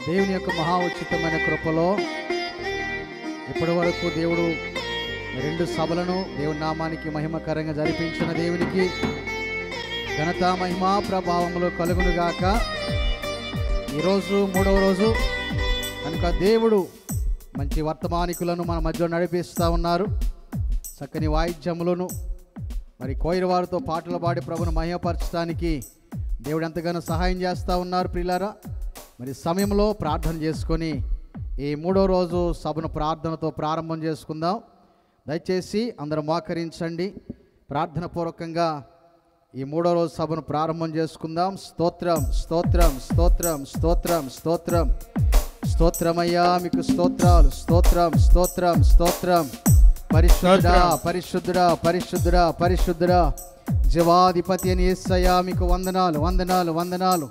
దేవుని యొక్క మహా ఉచితమైన కృపలో ఇప్పటి వరకు దేవుడు రెండు సభలను దేవుని నామానికి మహిమకరంగా జరిపించిన దేవునికి ఘనత మహిమా ప్రభావములు కలుగునుగాక. ఈరోజు మూడవ రోజు కనుక దేవుడు మంచి వర్తమానికులను మన మధ్యలో నడిపిస్తూ ఉన్నారు. చక్కని వాయిద్యములను మరి కోయిల వారితో పాటలు పాడి ప్రభును మహిమపరచడానికి దేవుడు ఎంతగానో సహాయం చేస్తూ ఉన్నారు. ప్రియులారా, మరి సమయంలో ప్రార్థన చేసుకొని ఈ మూడో రోజు సభను ప్రార్థనతో ప్రారంభం చేసుకుందాం. దయచేసి అందరూ మోకరించండి. ప్రార్థన పూర్వకంగా ఈ మూడో రోజు సభను ప్రారంభం చేసుకుందాం. స్తోత్రం స్తోత్రం స్తోత్రం స్తోత్రం స్తోత్రం స్తోత్రమయ్యా, మీకు స్తోత్రాలు. స్తోత్రం స్తోత్రం స్తోత్రం. పరిశుద్ధుడా పరిశుద్ధుడా పరిశుద్ధుడా పరిశుద్ధుడా జీవాధిపతి అని యేసయ్యా, మీకు వందనాలు వందనాలు వందనాలు.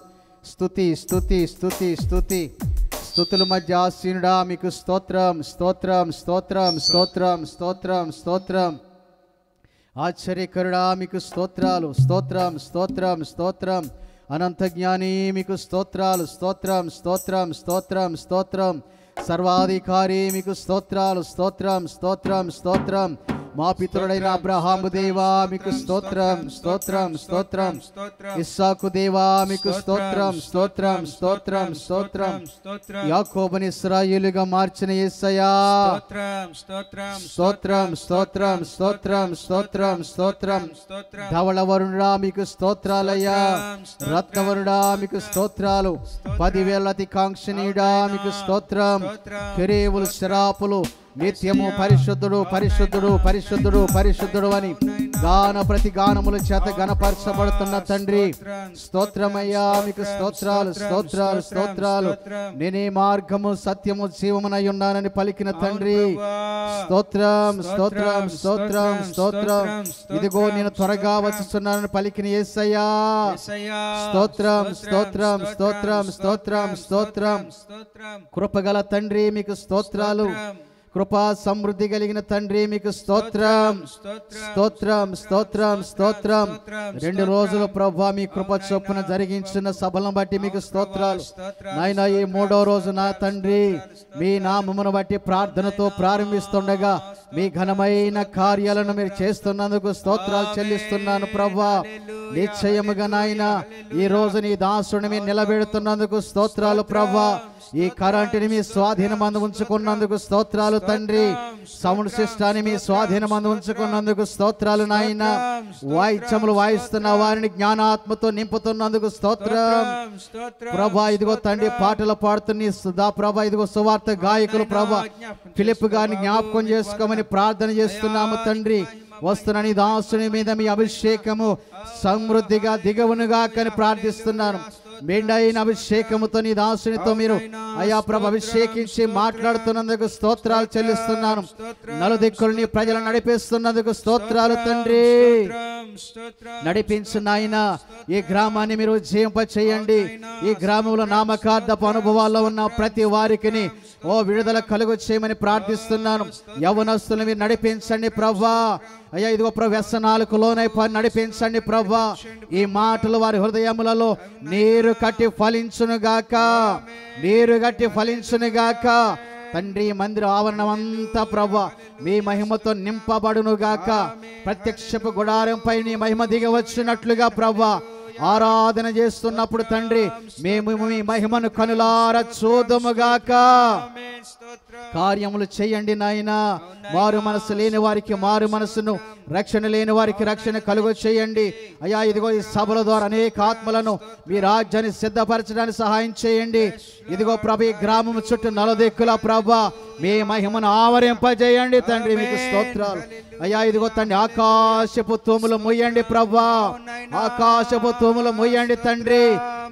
స్తుతి స్తుతి స్తుతి స్తుతి స్తుతుల మధ్య ఆసీనుడా, మీకు స్తోత్రం స్తోత్రం స్తోత్రం స్తోత్రం స్తోత్రం స్తోత్రం. ఆశ్చర్యకరుడా, మీకు స్తోత్రాలు. స్తోత్రం స్తోత్రం స్తోత్రం. అనంత జ్ఞాని, మీకు స్తోత్రాలు. స్తోత్రం స్తోత్రం స్తోత్రం స్తోత్రం. సర్వాధికారి, మీకు స్తోత్రాలు. స్తోత్రం స్తోత్రం స్తోత్రం. మా పితరుడైన అబ్రహాము దేవా, మీకు స్తోత్రం స్తోత్రం స్తోత్రం. ఇస్సాకు దేవా, మీకు స్తోత్రం స్తోత్రం స్తోత్రం స్తోత్రం. యాకోబుని ఇశ్రాయేలుగా మార్చిన యేసయ్యా, స్తోత్రం స్తోత్రం స్తోత్రం స్తోత్రం స్తోత్రం. ధవళవరుణుడా, మీకు స్తోత్రాలయ్యా. రత్నవరుడా, మీకు స్తోత్రాలు. 10,000 అతి కాంక్షణీయుడా, మీకు స్తోత్రం. కెరూబులు శరాపులు నిత్యము పరిశుద్ధుడు పరిశుద్ధుడు పరిశుద్ధుడు పరిశుద్ధుడు అని గాన ప్రతి గానముల చేత గణపరచబడుతున్న తండ్రి, స్తోత్రమయ్యా, మీకు స్తోత్రాలు స్తోత్రాలు స్తోత్రాలు. నేనే మార్గము సత్యము జీవమునై ఉన్నానని పలికిన తండ్రి, స్తోత్రం స్తోత్రం స్తోత్రం స్తోత్రం. ఇదిగో నేను త్వరగా వచ్చుచున్నానని పలికిన యేసయ్యా, స్తోత్రం స్తోత్రం స్తోత్రం స్తోత్రం స్తోత్రం. కృపగల తండ్రి, మీకు స్తోత్రాలు. కృపా సమృద్ధి కలిగిన తండ్రి, మీకు స్తోత్రం స్తోత్రం స్తోత్రం స్తోత్రం. 2 రోజులు ప్రభువా మీ కృప చొప్పున జరిగించిన సభలను బట్టి మీకు స్తోత్రాలు నాయనా. ఈ 3వ రోజు నా తండ్రి, మీ నామమును బట్టి ప్రార్థనతో ప్రారంభిస్తుండగా మీ ఘనమైన కార్యాలను మీరు చేస్తున్నందుకు స్తోత్రాలు చెల్లిస్తున్నాను ప్రభువా. నిశ్చయముగా నాయన ఈ రోజు నీ దాసుని మీరు నిలబెడుతున్నందుకు స్తోత్రాలు ప్రభువా. ఈ కరెంటుని మీ స్వాధీనమందు ఉంచుకున్నందుకు స్తోత్రాలు తండ్రి. సౌండ్ సిస్టాన్ని మీ స్వాధీనమందు ఉంచుకున్నందుకు స్తోత్రాలు నాయన. వాయిద్యములు వాయిస్తున్న వారిని జ్ఞానాత్మతో నింపుతున్నందుకు స్తోత్రం ప్రభా. ఇదిగో తండ్రి, పాటలు పాడుతున్న ప్రభా, ఇదిగో సువార్త గాయకులు ప్రభా ఫిలిప్ గారిని జ్ఞాపకం చేసుకోమని ప్రార్థన చేస్తున్నాము తండ్రి. వస్తున్న నీ దాసుని మీద మీ అభిషేకము సమృద్ధిగా దిగవునుగా కని ప్రార్థిస్తున్నాను. మెండైన అభిషేకముతో నీ దాసునితో మీరు అయా ప్రభు అభిషేకించి మాట్లాడుతున్నందుకు స్తోత్రాలు చెల్లిస్తున్నాను. నలుదిక్కులు నీ ప్రజలను నడిపిస్తున్నందుకు స్తోత్రాలు తండ్రి. నడిపించు నాయన. ఈ గ్రామాన్ని మీరు జీవింప చేయండి. ఈ గ్రామంలో నామకార్థపు అనుభవాల్లో ఉన్న ప్రతి వారికి విడుదల కలుగు చేయమని ప్రార్థిస్తున్నాను. యవనస్తులు మీరు నడిపించండి ప్రభా. అయ్యా ఇదిగో ప్రభు వ్యసనాలకు లోనై నడిపించండి ప్రభా. ఈ మాటలు వారి హృదయములలో నీరు కట్టి ఫలించునుగాక, నీరు కట్టి ఫలించునుగాక తండ్రి. మందిర ఆవరణం అంతా ప్రభా మీ మహిమతో నింపబడునుగాక. ప్రత్యక్షపు గుడారంపై నీ మహిమ దిగవచ్చినట్లుగా ప్రభా ఆరాధన చేస్తున్నప్పుడు తండ్రి మేము మీ మహిమను కనులార చూదుముగాక. కార్యములు చేయండి నాయన. మారు మనసు లేని వారికి మారు మనసును, రక్షణ లేని వారికి రక్షణ కలుగు చేయండి అయ్యా. ఇదిగో ఈ సభల ద్వారా అనేక ఆత్మలను మీ రాజ్యాన్ని సిద్ధపరచడానికి సహాయం చేయండి. ఇదిగో ప్రభు ఈ గ్రామం చుట్టూ నలుదిక్కుల ప్రభా మీ మహిమను ఆవరింపజేయండి తండ్రి, మీకు స్తోత్రాలు అయ్యా. ఇదిగో తండ్రి, ఆకాశపు తూములు మొయ్యండి ప్రభా, ఆకాశపు తూములు మొయ్యండి తండ్రి.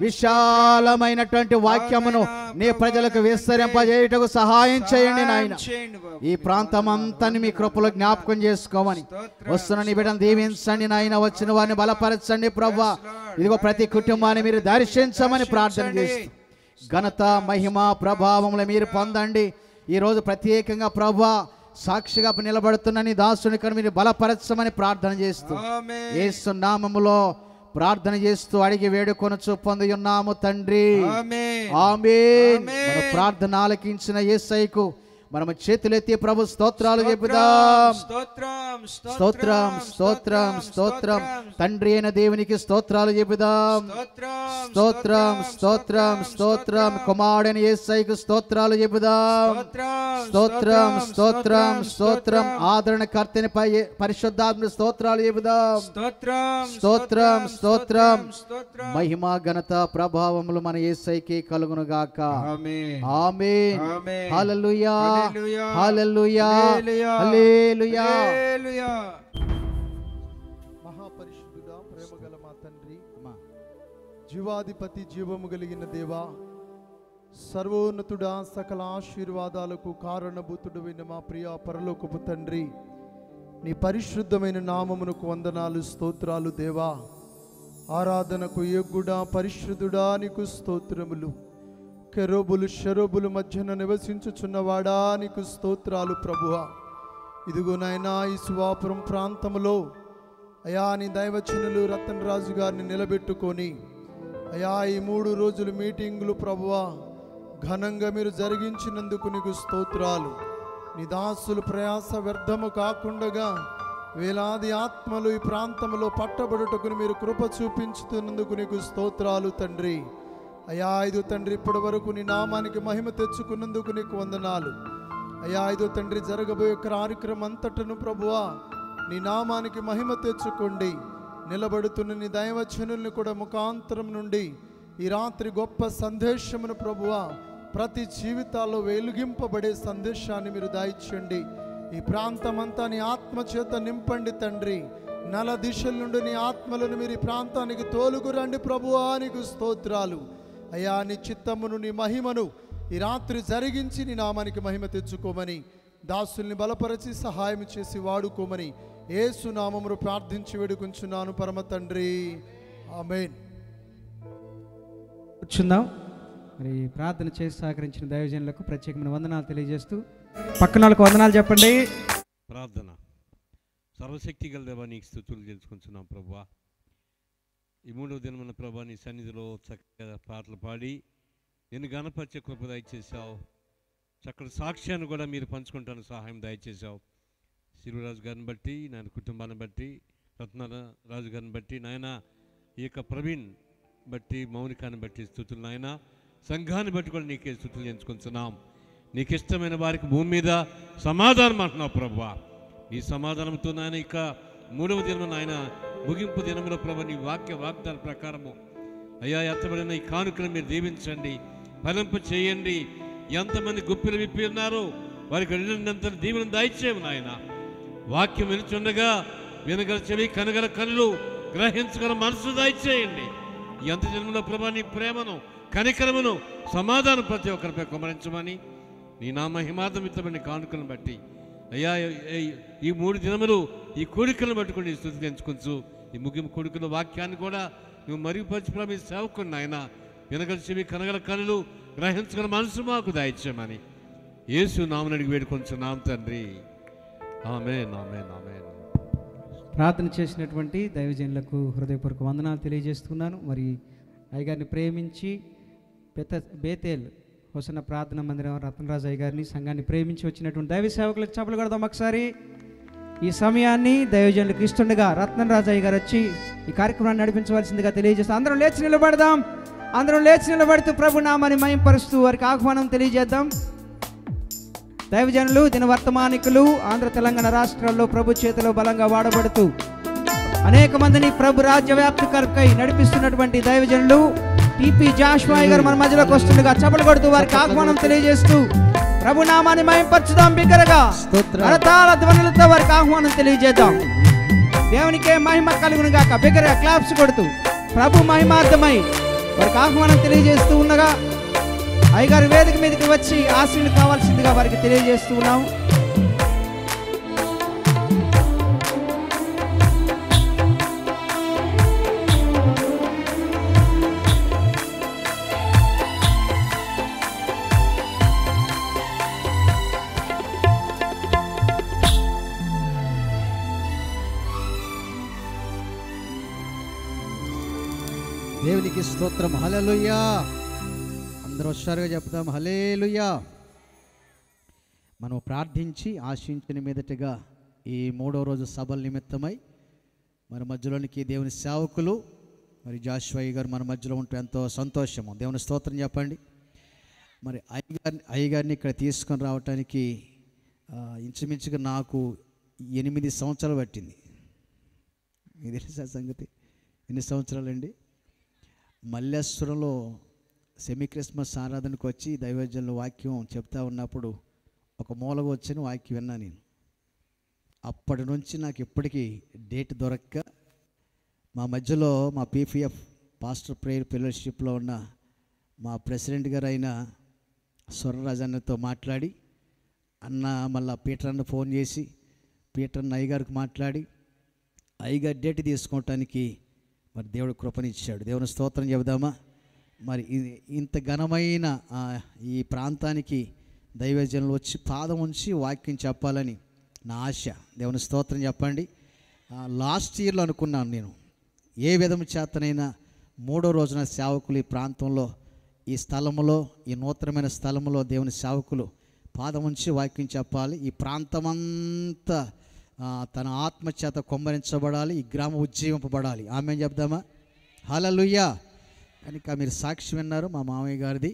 విశాలమైనటువంటి వాక్యమును నీ ప్రజలకు విస్తరింపజేయుటకు సహాయం చేయండి నాయన. ఈ ప్రాంతం అంతా మీ కృపలో జ్ఞాపకం చేసుకోమని వస్తున్న నీ బిడ్డను దీవించండి నాయన. వచ్చిన వారిని బలపరచండి ప్రభా. ఇదిగో ప్రతి కుటుంబాన్ని మీరు దర్శించమని ప్రార్థన చేస్తూ ఘనత మహిమ ప్రభావములు మీరు పొందండి. ఈరోజు ప్రత్యేకంగా ప్రభా సాక్షిగా నిలబడుతున్న నీ దాసుని మీరు బలపరచమని ప్రార్థన చేస్తూ యేసు నామములో ప్రార్థన చేస్తూ అడిగి వేడుకొనుచు పొంది ఉన్నాము తండ్రి. ఆమేన్. ఆమేన్. మన ప్రార్థన ఆలకించిన యేసయ్యకు మనము చేతులెత్తి ప్రభు స్తోత్రాలు చెబుదాం. స్తోత్రం స్తోత్రం స్తోత్రం. తండ్రి అయిన దేవునికి స్తోత్రాలు చెబుదాం. స్తోత్రం స్తోత్రం స్తోత్రం. కుమారుడైన యేసయ్యకు స్తోత్రాలు చెబుదాం. స్తోత్రం స్తోత్రం స్తోత్రం. ఆదరణకర్తని పరిశుద్ధాత్మ స్తోత్రాలు చెబుదాం. స్తోత్రం స్తోత్రం. మహిమ ఘనత ప్రభావములు మన యేసయ్యకి కలుగును గాక. ఆమేన్. హల్లెలూయా హల్లెలూయా హల్లెలూయా. మహాపరిశుద్ధుడా, ప్రేమగల మా తండ్రి, జీవాధిపతి, జీవము కలిగిన దేవా, సర్వోన్నతుడా, సకల ఆశీర్వాదాలకు కారణభూతుడైన మా ప్రియ పరలోకపు తండ్రి, నీ పరిశుద్ధమైన నామమునకు వందనాలు, స్తోత్రాలు దేవా. ఆరాధనకు యోగ్యుడా, పరిశుద్ధుడా, నీకు స్తోత్రములు. కెరూబులు షెరూబులు మధ్యన నివసించుచున్నవాడా, నీకు స్తోత్రాలు ప్రభువా. ఇదిగో నాయనా, ఈ శివాపురం ప్రాంతంలో అయా నీ దైవచనులు రతన్ రాజు గారిని నిలబెట్టుకొని అయా ఈ 3 రోజులు మీటింగులు ప్రభువా ఘనంగా మీరు జరిగించినందుకు నీకు స్తోత్రాలు. నీ దాసులు ప్రయాస వ్యర్థము కాకుండా వేలాది ఆత్మలు ఈ ప్రాంతంలో పట్టబడుటకుని మీరు కృప చూపించుతున్నందుకు నీకు స్తోత్రాలు తండ్రి. అయా ఐదు తండ్రి, ఇప్పటి వరకు నీ నామానికి మహిమ తెచ్చుకున్నందుకు నీకు వందనాలు. అయా ఐదో తండ్రి, జరగబోయే కార్యక్రమం అంతటను ప్రభువా నీ నామానికి మహిమ తెచ్చుకోండి. నిలబడుతున్న నీ దైవచనుల్ని కూడా ముఖాంతరం నుండి ఈ రాత్రి గొప్ప సందేశమును ప్రభువా ప్రతి జీవితాల్లో వెలుగింపబడే సందేశాన్ని మీరు దాయిచ్చండి. ఈ ప్రాంతమంతా నీ ఆత్మ చేత నింపండి తండ్రి. నల దిశల నుండి నీ ఆత్మలను మీరు ఈ ప్రాంతానికి తోలుకురండి ప్రభువా, నీకు స్తోత్రాలు. అయా నీ చిత్తమును, నీ మహిమను ఈ రాత్రి జరిగించి నీ నామానికి మహిమ తెచ్చుకోమని, దాసుల్ని బలపరచి సహాయం చేసి వాడుకోమని యేసు నామమును ప్రార్థించి వేడుకుంటున్నాను పరమ తండ్రి. ఆమేన్. కూర్చుందాం. మరి ప్రార్థన చేసి సహకరించిన దైవజనులకు ప్రత్యేకమైన వందనాలు తెలియజేస్తూ పక్కన వాళ్ళకు వందనాలు చెప్పండి. ప్రార్థన. సర్వశక్తి గల దేవా, నీకు స్తుతులు తెలుసుకుంటున్నాం ప్రభువా. ఈ 3వ దినమున ప్రభా నీ సన్నిధిలో చక్కగా పాటలు పాడి నేను గణపరిచే కృప దయచేసావు. చక్కటి సాక్ష్యాన్ని కూడా మీరు పంచుకుంటాను సహాయం దయచేసావు. శివరాజు గారిని బట్టి, నాయన కుటుంబాన్ని బట్టి, రత్నరాజు గారిని బట్టి, నాయన ఈ యొక్క ప్రవీణ్ బట్టి, మౌనికాన్ని బట్టి స్తుతులు నాయన. సంఘాన్ని బట్టి కూడా నీకే స్తుతులు ఎంచుకుంటున్నాం. నీకు ఇష్టమైన వారికి భూమి మీద సమాధానం అంటున్నావు ప్రభువా. నీ సమాధానంతో నాయన ఇక 3వ దినమున నాయన ముగింపు దినములో ప్రభు నీ వాగ్దాన ప్రకారము అయ్యా ఎత్తబడిన ఈ కానుకను మీరు దీవించండి, ఫలింప చేయండి. ఎంతమంది గుప్పిలు విప్పి ఉన్నారో వారికి రెండంత దీవెన దయచేయము నాయన. వాక్యం వినుచుండగా వినగల చెవి, కనగల కళ్ళు, గ్రహించగల మనసు దయచేయండి. ఎంత జన్మలో ప్రభా నీ ప్రేమను, కనికరమును, సమాధానం ప్రతి ఒక్కరిపై కుమరించమని నీ నా మహిమాతమితమైన కానుకలను బట్టి అయ్యా ఈ 3 దినములు ఈ కోరికలను పట్టుకుని స్తుతి ఎంచుకొంచు. ఈ ముగింపు కొడుకుల వాక్యాన్ని కూడా నువ్వు మరుగుపరిచి ప్రభు సేవకుని ఆయన వినగల చెవి, కనగల కళ్ళు, గ్రహించగల మనసు మాకు దయచేయమని యేసు నామమున అడిగి వేడుకొంచున్నాం తండ్రి. ఆమేన్ ఆమేన్ ఆమేన్. ప్రార్థన చేసినటువంటి దైవజనులకు హృదయపూర్వక వందనాలు తెలియజేస్తున్నాను. మరి అయ్యగారిని ప్రేమించి బేతేల్ హోసన్న ప్రార్థన మందిరం రత్నరాజు అయ్య గారిని, సంఘాన్ని ప్రేమించి వచ్చినటువంటి దైవ సేవకులకు చప్పలు కొడదాం ఒకసారి. ఈ సమయాన్ని దైవజనులకు ఇస్తుండగా రత్నరాజు అయ్య గారు వచ్చి ఈ కార్యక్రమాన్ని నడిపించవలసిందిగా తెలియజేస్తాం. అందరం లేచి నిలబడదాం. అందరం లేచి నిలబడుతూ ప్రభు నామాన్ని మహింపరుస్తూ వారికి ఆహ్వానం తెలియజేద్దాం. దైవజనులు, దిన వర్తమానికులు ఆంధ్ర తెలంగాణ రాష్ట్రాల్లో ప్రభు చేతిలో బలంగా వాడబడుతూ అనేక మందిని ప్రభు రాజ్య వ్యాప్తి కొరకై నడిపిస్తున్నటువంటి దైవజనులు టిపి జాషువా గారు మన మధ్యలోకి వస్తుండగా చప్పలు కొడుతూ వారికి ఆహ్వానం తెలియజేస్తూ ప్రభు నామాన్ని మహింపరచుదాం. బిగ్గరగా కరతాళ ధ్వనులతో వారికి ఆహ్వానం తెలియజేద్దాం. దేవునికే మహిమ కలుగును గాక. బిగ్గరగా క్లాప్స్ కొడుతూ ప్రభు మహిమార్థమై వారికి ఆహ్వానం తెలియజేస్తూ ఉండగా అయ్యగారు వేదిక మీదకి వచ్చి ఆశీర్వాదాలు కావాల్సిందిగా వారికి తెలియజేస్తూ ఉన్నాం. దేవునికి స్తోత్రం. హల్లెలూయా. అందరూ హుషారుగా చెప్తాం హల్లెలూయా. మనం ప్రార్థించి ఆశించిన మీదటగా ఈ 3వ రోజు సభల నిమిత్తమై మన మధ్యలోనికి దేవుని సేవకులు మరి జాషువా గారు మన మధ్యలో ఉంటే ఎంతో సంతోషము. దేవుని స్తోత్రం చెప్పండి. మరి అయ్యగారిని ఇక్కడ తీసుకొని రావటానికి ఇంచుమించుగా నాకు 8 సంవత్సరాలు పట్టింది. ఇది తెలుసా సంగతి? ఎన్ని సంవత్సరాలండి? మల్లేశ్వరంలో సెమీ క్రిస్మస్ ఆరాధనకు వచ్చి దైవజనుల వాక్యం చెప్తా ఉన్నప్పుడు ఒక మూలగా వచ్చిన వాక్యం విన్నా నేను. అప్పటి నుంచి నాకు ఇప్పటికీ డేట్ దొరక్క మా మధ్యలో మా పీపీఎఫ్ పాస్టర్ ప్రేయర్ ఫెలోషిప్లో ఉన్న మా ప్రెసిడెంట్ గారు అయిన స్వర్ణరాజు అన్నతో మాట్లాడి, అన్న మళ్ళా పీటర్ అన్న ఫోన్ చేసి పీటర్ అన్న అయ్యగారికి మాట్లాడి అయ్యగారి డేట్ తీసుకోవటానికి మరి దేవుడు కృపనిచ్చాడు. దేవుని స్తోత్రం చెబుదామా? మరి ఇంత ఘనమైన ఈ ప్రాంతానికి దైవజనులు వచ్చి పాదం ఉంచి వాక్యం చెప్పాలని నా ఆశ. దేవుని స్తోత్రం చెప్పండి. లాస్ట్ ఇయర్లో అనుకున్నాను నేను, ఏ విధము చేతనైనా 3వ రోజున సేవకులు ఈ ప్రాంతంలో ఈ స్థలంలో ఈ నూతనమైన స్థలంలో దేవుని సేవకులు పాదం ఉంచి వాక్యం చెప్పాలి. ఈ ప్రాంతమంతా తన ఆత్మచేత కొమ్మరించబడాలి. ఈ గ్రామం ఉజ్జీవింపబడాలి. ఆమె చెప్దామా? హల్లెలూయా. కనుక మీరు సాక్షి విన్నారు మా మామయ్య గారిది.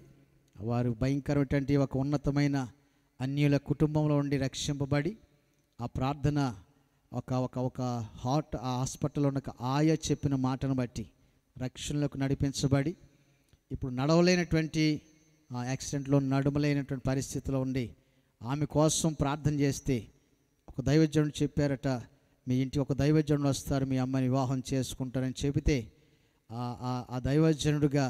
వారు భయంకరమైనటువంటి ఒక ఉన్నతమైన అన్యుల కుటుంబంలో ఉండి రక్షింపబడి ఆ ప్రార్థన ఒక హాస్పిటల్లో ఉన్న ఆయా చెప్పిన మాటను బట్టి రక్షణలోకి నడిపించబడి ఇప్పుడు నడవలేనటువంటి యాక్సిడెంట్లో నడవలేనటువంటి పరిస్థితిలో ఉండి ఆమె కోసం ప్రార్థన చేస్తే ఒక దైవజనుడు చెప్పారట, మీ ఇంటికి ఒక దైవజనుడు వస్తారు, మీ అమ్మని వివాహం చేసుకుంటారని చెబితే ఆ దైవజనుడుగా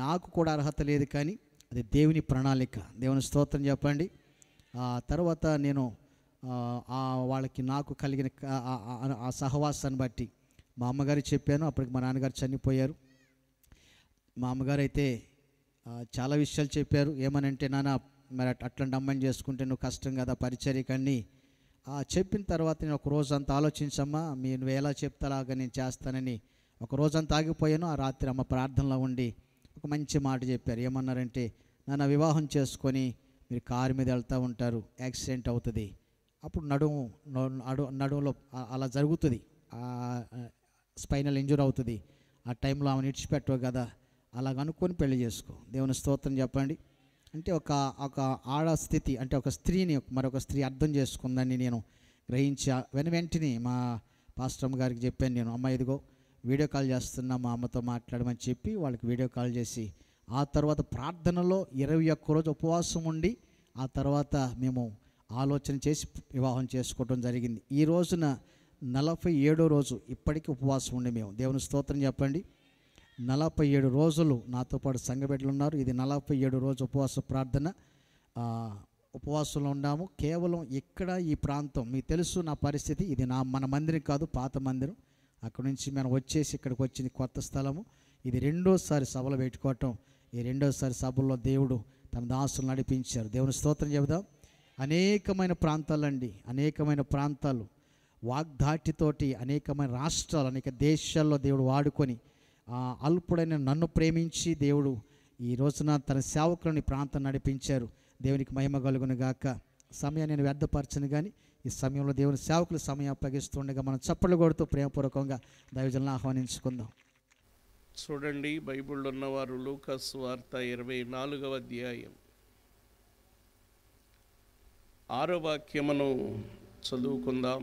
నాకు కూడా అర్హత లేదు, కానీ అది దేవుని ప్రణాళిక. దేవుని స్తోత్రం చెప్పండి. తర్వాత నేను వాళ్ళకి నాకు కలిగిన ఆ సహవాసాన్ని బట్టి మా అమ్మగారికి చెప్పాను. అప్పటికి మా నాన్నగారు చనిపోయారు. మా అమ్మగారు అయితే చాలా విషయాలు చెప్పారు. ఏమనంటే, నాన్న మరి అట్లాంటి అమ్మని చేసుకుంటే నువ్వు కష్టం కదా పరిచర్యకన్నీ చెప్పిన తర్వాత నేను ఒక రోజు అంతా ఆలోచించమ్మా, నువ్వు ఎలా చెప్తాలాగా నేను చేస్తానని ఒక రోజంతా ఆగిపోయాను. ఆ రాత్రి అమ్మ ప్రార్థనలో ఉండి ఒక మంచి మాట చెప్పారు. ఏమన్నారంటే, నాన్న వివాహం చేసుకొని మీరు కారు మీద వెళ్తూ ఉంటారు, యాక్సిడెంట్ అవుతుంది, అప్పుడు నడుములో అలా జరుగుతుంది, స్పైనల్ ఇంజూర్ అవుతుంది, ఆ టైంలో ఆమెను ఇడిచిపెట్టవు కదా, అలాగ అనుకొని పెళ్లి చేసుకో. దేవుని స్తోత్రం చెప్పండి. అంటే ఒక ఆడ స్థితి అంటే ఒక స్త్రీని మరొక స్త్రీ అర్థం చేసుకుందని నేను గ్రహించి వెంటనే మా పాస్టర్ గారికి చెప్పాను. నేను అమ్మ ఇదిగో వీడియో కాల్ చేస్తున్నా, మా అమ్మతో మాట్లాడమని చెప్పి వాళ్ళకి వీడియో కాల్ చేసి ఆ తర్వాత ప్రార్థనలో 21 రోజు ఉపవాసం ఉండి ఆ తర్వాత మేము ఆలోచన చేసి వివాహం చేసుకోవడం జరిగింది. ఈ రోజున 47వ రోజు ఇప్పటికీ ఉపవాసం ఉండి మేము. దేవుని స్తోత్రం చెప్పండి. 47 రోజులు నాతో పాటు సంఘ బిడ్డలు ఉన్నారు. ఇది 47 రోజు ఉపవాస ప్రార్థన. ఉపవాసంలో ఉన్నాము. కేవలం ఇక్కడ ఈ ప్రాంతం మీకు తెలుసు నా పరిస్థితి. ఇది మన మందిరం కాదు, పాత మందిరం. అక్కడ నుంచి మనం వచ్చేసి ఇక్కడికి వచ్చింది కొత్త స్థలము. ఇది 2వసారి సభలు పెట్టుకోవటం. ఈ 2వసారి సభల్లో దేవుడు తన దాసులు నడిపించారు. దేవుని స్తోత్రం చెబుదాం. అనేకమైన ప్రాంతాలండి, అనేకమైన ప్రాంతాలు వాగ్దాటితోటి అనేకమైన రాష్ట్రాలు అనేక దేశాల్లో దేవుడు వాడుకొని అల్పుడైన నన్ను ప్రేమించి దేవుడు ఈ రోజున తన సేవకులని ప్రాంతం నడిపించారు. దేవునికి మహిమ కలుగును గాక. సమయాన్ని నేను వ్యర్థపరచను, కానీ ఈ సమయంలో దేవుని సేవకులు సమయం అప్పగిస్తుండగా మనం చప్పట్లు కొడుతూ ప్రేమపూర్వకంగా దైవజనులను ఆహ్వానించుకుందాం. చూడండి, బైబిల్లో ఉన్నవారు లూకా సువార్త 24వ అధ్యాయం 6వ వాక్యమును చదువుకుందాం.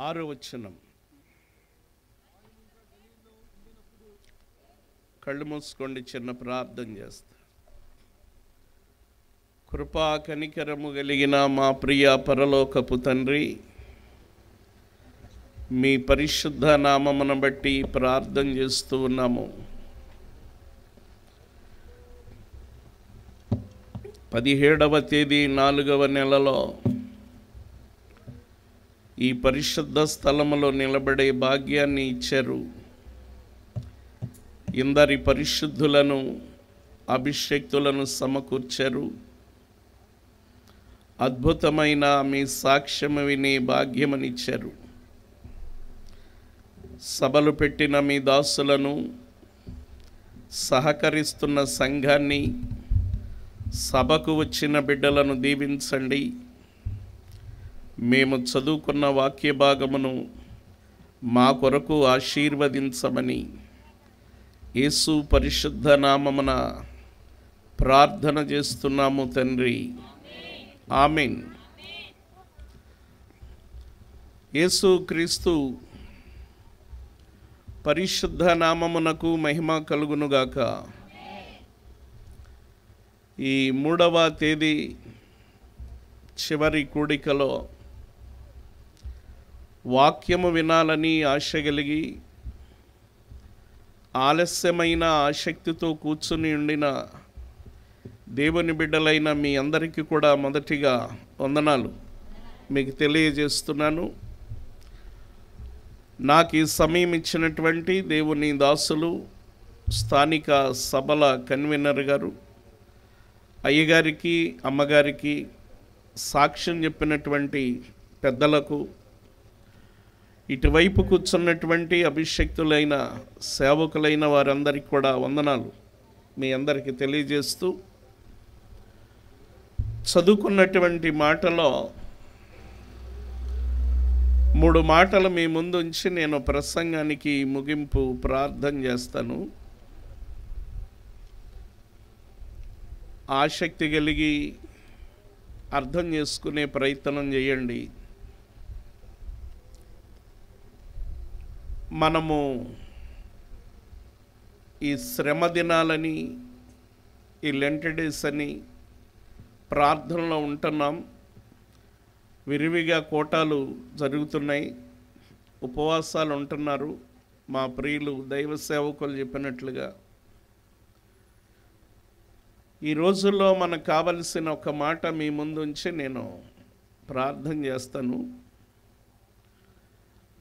6వ వచనం. కళ్ళు మూసుకోండి, చిన్న ప్రార్థన చేస్తా. కృపా కనికరము కలిగిన మా ప్రియ పరలోకపు తండ్రి, మీ పరిశుద్ధ నామమును బట్టి ప్రార్థన చేస్తూ ఉన్నాము. 17వ తేదీ 4వ నెలలో ఈ పరిశుద్ధ స్థలములో నిలబడే భాగ్యాన్ని ఇచ్చారు. ఇందరి పరిశుద్ధులను అభిషేక్తులను సమకూర్చారు. అద్భుతమైన మీ సాక్ష్యము వినే భాగ్యమనిచ్చారు. సభలు పెట్టిన మీ దాసులను, సహకరిస్తున్న సంఘాన్ని, సభకు వచ్చిన బిడ్డలను దీవించండి. మేము చదువుకున్న వాక్య భాగమును మా కొరకు ఆశీర్వదించమని యేసు పరిశుద్ధ నామమున ప్రార్థన చేస్తున్నాము తండ్రి. ఆమేన్. యేసు క్రీస్తు పరిశుద్ధ నామమునకు మహిమ కలుగునుగాక. ఈ 3వ తేదీ చివరి కూడికలో వాక్యము వినాలని ఆశ కలిగి ఆలస్యమైన ఆసక్తితో కూర్చుని ఉండిన దేవుని బిడ్డలైన మీ అందరికీ కూడా మొదటిగా వందనాలు మీకు తెలియజేస్తున్నాను. నాకు ఈ సమయం ఇచ్చినటువంటి దేవుని దాసులు, స్థానిక సభల కన్వీనర్ గారు, అయ్యగారికి, అమ్మగారికి, సాక్ష్యం చెప్పినటువంటి పెద్దలకు, ఇటువైపు కూర్చున్నటువంటి అభిషక్తులైన సేవకులైన వారందరికీ కూడా వందనాలు మీ అందరికీ తెలియజేస్తూ, చదువుకున్నటువంటి మాటలో 3 మాటలు మీ ముందు ఉంచి నేను ప్రసంగానికి ముగింపు ప్రార్థన చేస్తాను. ఆసక్తి కలిగి అర్థం చేసుకునే ప్రయత్నం చేయండి. మనము ఈ శ్రమ దినాలని, ఈ లెంట్ డేస్ అని ప్రార్థనలో ఉంటున్నాం. విరివిగా కోటాలు జరుగుతున్నాయి, ఉపవాసాలు ఉంటున్నారు. మా ప్రియులు దైవ సేవకులు చెప్పినట్లుగా ఈ రోజుల్లో మనకు కావలసిన ఒక మాట మీ ముందు ఉంచి నేను ప్రార్థన చేస్తాను.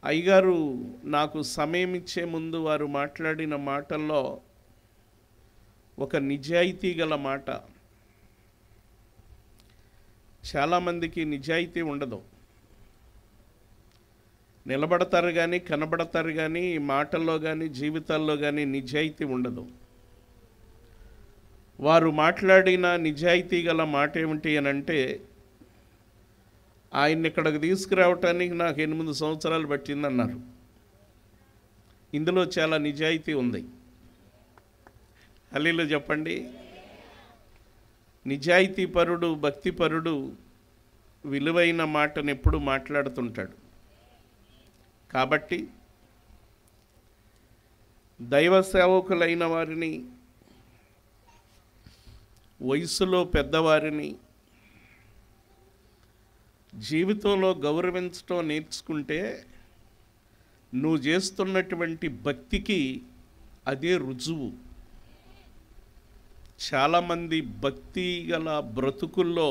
అయ్యగారు నాకు సమయం ఇచ్చే ముందు వారు మాట్లాడిన మాటల్లో ఒక నిజాయితీ గల మాట. చాలామందికి నిజాయితీ ఉండదు. నిలబడతారు కానీ, కనబడతారు కానీ, మాటల్లో కానీ, జీవితాల్లో కానీ నిజాయితీ ఉండదు. వారు మాట్లాడిన నిజాయితీ గల మాట ఏమిటి అని అంటే, ఆయన్ని ఇక్కడికి తీసుకురావటానికి నాకు 8 సంవత్సరాలు పట్టిందన్నారు. ఇందులో చాలా నిజాయితీ ఉంది. హల్లెలూయా చెప్పండి. నిజాయితీపరుడు, భక్తిపరుడు విలువైన మాటను ఎప్పుడు మాట్లాడుతుంటాడు. కాబట్టి దైవ సేవకులైన వారిని, వయసులో పెద్దవారిని జీవితంలో గౌరవించడం నేర్చుకుంటే నువ్వు చేస్తున్నటువంటి భక్తికి అదే రుజువు. చాలామంది భక్తి గల బ్రతుకుల్లో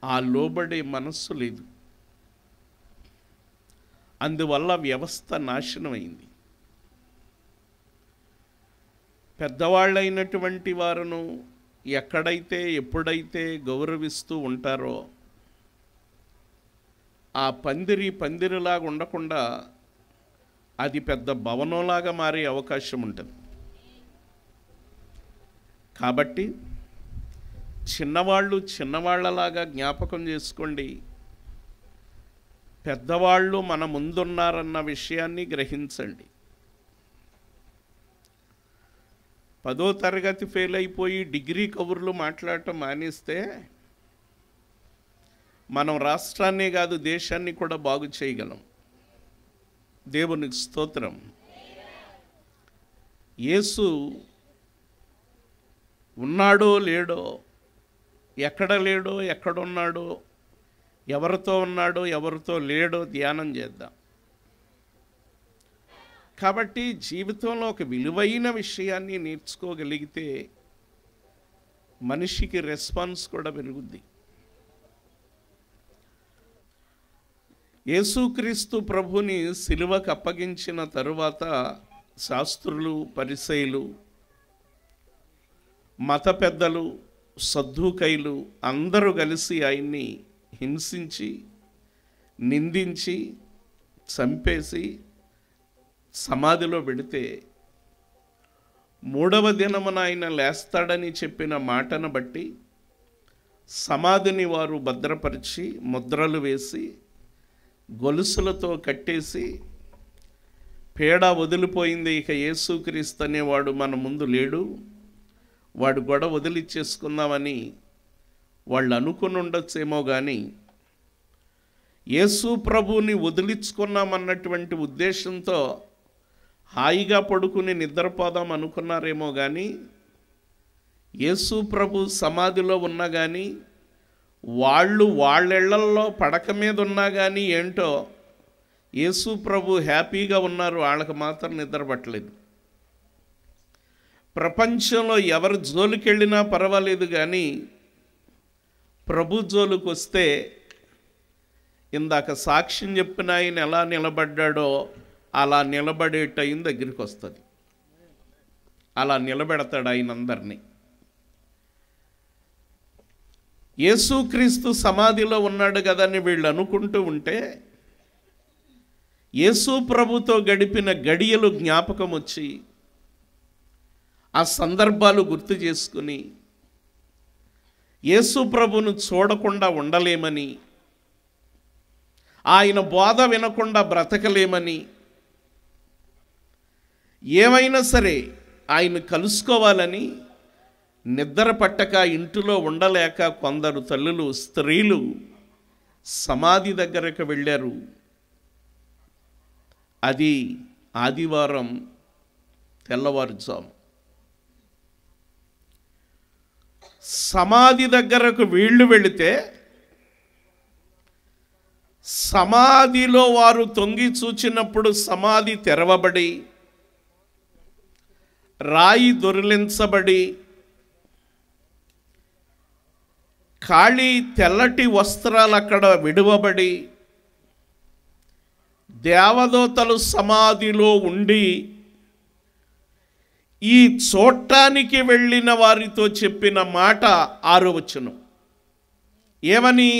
ఆ లోబడే మనస్సు లేదు. అందువల్ల వ్యవస్థ నాశనమైంది. పెద్దవాళ్ళైనటువంటి వారును ఎక్కడైతే ఎప్పుడైతే గౌరవిస్తూ ఉంటారో ఆ పందిరిలాగా ఉండకుండా అది పెద్ద భవనంలాగా మారే అవకాశం ఉంటుంది. కాబట్టి చిన్నవాళ్ళు చిన్నవాళ్ళలాగా జ్ఞాపకం చేసుకోండి. పెద్దవాళ్ళు మన ముందున్నారన్న విషయాన్ని గ్రహించండి. 10వ తరగతి ఫెయిల్ అయిపోయి డిగ్రీ కబుర్లు మాట్లాడటం మానేస్తే మనం రాష్ట్రాన్నే కాదు దేశాన్ని కూడా బాగు చేయగలం. దేవునికి స్తోత్రం. యేసు ఉన్నాడో లేడో, ఎక్కడ లేడో ఎక్కడున్నాడో, ఎవరితో ఉన్నాడో ఎవరితో లేడో ధ్యానం చేద్దాం. కాబట్టి జీవితంలో ఒక విలువైన విషయాన్ని నేర్చుకోగలిగితే మనిషికి రెస్పాన్స్ కూడా పెరుగుద్ది. యేసుక్రీస్తు ప్రభుని సిలువకు అప్పగించిన తరువాత శాస్త్రులు, పరిసయ్యులు, మత పెద్దలు, సద్దూకైలు అందరూ కలిసి ఆయన్ని హింసించి, నిందించి, చంపేసి సమాధిలో పెడితే మూడవ దినమున ఆయన లేస్తాడని చెప్పిన మాటను బట్టి సమాధిని వారు భద్రపరిచి ముద్రలు వేసి గొలుసులతో కట్టేసి పేడ వదిలిపోయింది, ఇక యేసుక్రీస్తు అనేవాడు మన ముందు లేడు, వాడు గొడవ వదిలిచ్చేసుకుందామని వాళ్ళు అనుకుని ఉండొచ్చేమో కానీ యేసు ప్రభువుని వదిలించుకున్నామన్నటువంటి ఉద్దేశంతో హాయిగా పడుకుని నిద్రపోదాం అనుకున్నారేమో కానీ యేసు ప్రభు సమాధిలో ఉన్నా కానీ వాళ్ళిళ్లల్లో పడక మీద ఉన్నా కానీ ఏంటో యేసు ప్రభు హ్యాపీగా ఉన్నారు, వాళ్ళకి మాత్రం నిద్ర పట్టలేదు. ప్రపంచంలో ఎవరు జోలికి వెళ్ళినా పర్వాలేదు కానీ ప్రభు జోలికి వస్తే ఇందాక సాక్ష్యం చెప్పిన ఆయన ఎలా నిలబడ్డాడో అలా నిలబడే టైం దగ్గరికి వస్తుంది, అలా నిలబెడతాడు ఆయన అందరినీ. యేసుక్రీస్తు సమాధిలో ఉన్నాడు కదని వీళ్ళు అనుకుంటూ ఉంటే యేసు ప్రభుతో గడిపిన గడియలు జ్ఞాపకం వచ్చి ఆ సందర్భాలు గుర్తు చేసుకుని యేసు ప్రభును చూడకుండా ఉండలేమని, ఆయన బోధ వినకుండా బ్రతకలేమని, ఏమైనా సరే ఆయన కలుసుకోవాలని నిద్ర పట్టక ఇంటిలో ఉండలేక కొందరు తల్లులు స్త్రీలు సమాధి దగ్గరకు వెళ్ళారు. అది ఆదివారం తెల్లవారుజాము. సమాధి దగ్గరకు వీళ్ళు వెళితే సమాధిలో వారు తొంగి చూచినప్పుడు సమాధి తెరవబడి రాయి దొరిలించబడి ఖాళీ తెల్లటి వస్త్రాలు అక్కడ విడువబడి దేవదూతలు సమాధిలో ఉండి ఈ చూడటానికి వెళ్ళిన వారితో చెప్పిన మాట 6వ వచనం ఏమని?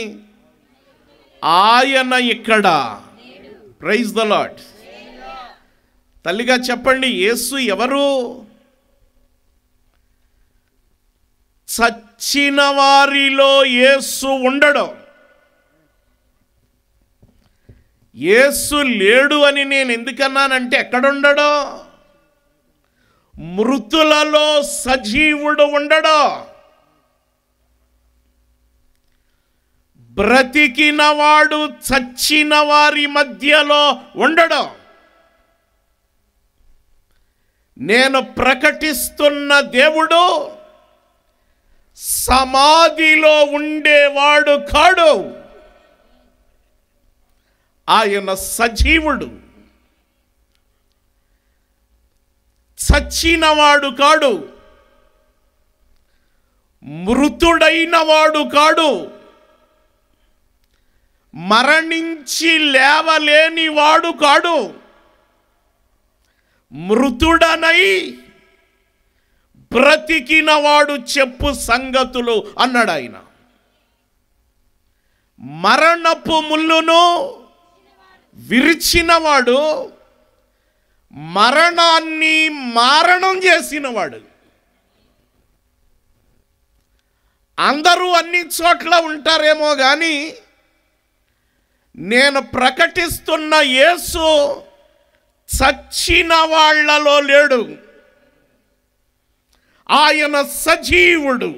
ఆయన ఇక్కడ. Praise the Lord. తల్లిగా చెప్పండి, యేసు ఎవరు? చచ్చిన వారిలో యేసు ఉండడు. యేసు లేడు అని నేను ఎందుకన్నానంటే ఎక్కడుండడో? మృతులలో సజీవుడు ఉండడు. బ్రతికినవాడు చచ్చిన వారి మధ్యలో ఉండడు. నేను ప్రకటిస్తున్న దేవుడు సమాధిలో ఉండేవాడు కాడు, ఆయన సజీవుడు. చచ్చినవాడు కాడు, మృతుడైన వాడు కాడు, మరణించి లేవలేని వాడు కాడు. మృతుడనై బ్రతికినవాడు చెప్పు సంగతులు అన్నాడు ఆయన. మరణపు ముళ్ళును విరిచినవాడు, మరణాన్ని మారణం చేసినవాడు. అందరూ అన్ని చోట్ల ఉంటారేమో కానీ నేను ప్రకటిస్తున్న యేసు చచ్చిన వాళ్ళలో లేడు, ఆయన సజీవుడు.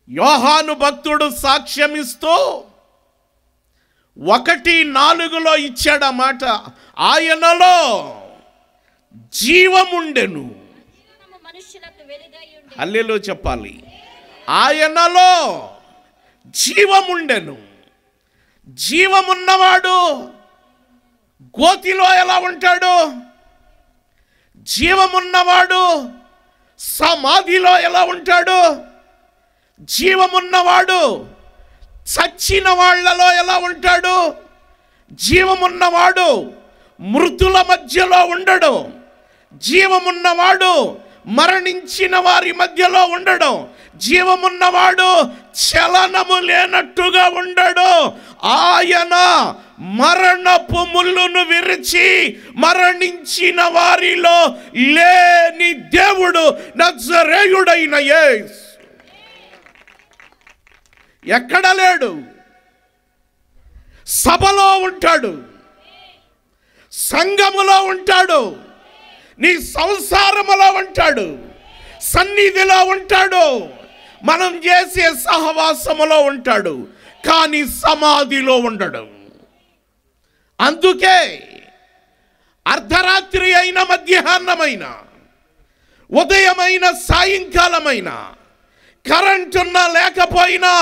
యోహాను భక్తుడు సాక్ష్యమిస్తూ 1:4 ఇచ్చాడన్నమాట. ఆయనలో జీవముండెను. హల్లెలూయా చెప్పాలి. ఆయనలో జీవముండెను. జీవమున్నవాడు గోతిలో ఎలా ఉంటాడు? జీవమున్నవాడు సమాధిలో ఎలా ఉంటాడు? జీవమున్నవాడు చచ్చిన వాళ్ళలో ఎలా ఉంటాడు? జీవమున్నవాడు మృతుల మధ్యలో ఉండడు. జీవమున్నవాడు మరణించిన వారి మధ్యలో ఉండడు. జీవమున్నవాడు చలనము లేనట్టుగా ఉండడు. ఆయన మరణపు ముళ్ళును విరిచి మరణించిన వారిలో లేని దేవుడు నజరేయుడైన యేసు. ఎక్కడ లేడు? సభలో ఉంటాడు, సంఘములో ఉంటాడు, నీ సంసారములో ఉంటాడు, సన్నిధిలో ఉంటాడు, మనం చేసే సహవాసములో ఉంటాడు, కానీ సమాధిలో ఉండడు. అందుకే అర్ధరాత్రి అయిన, మధ్యాహ్నమైన, ఉదయమైన, సాయంకాలమైన, కరెంటున్నా లేకపోయినా,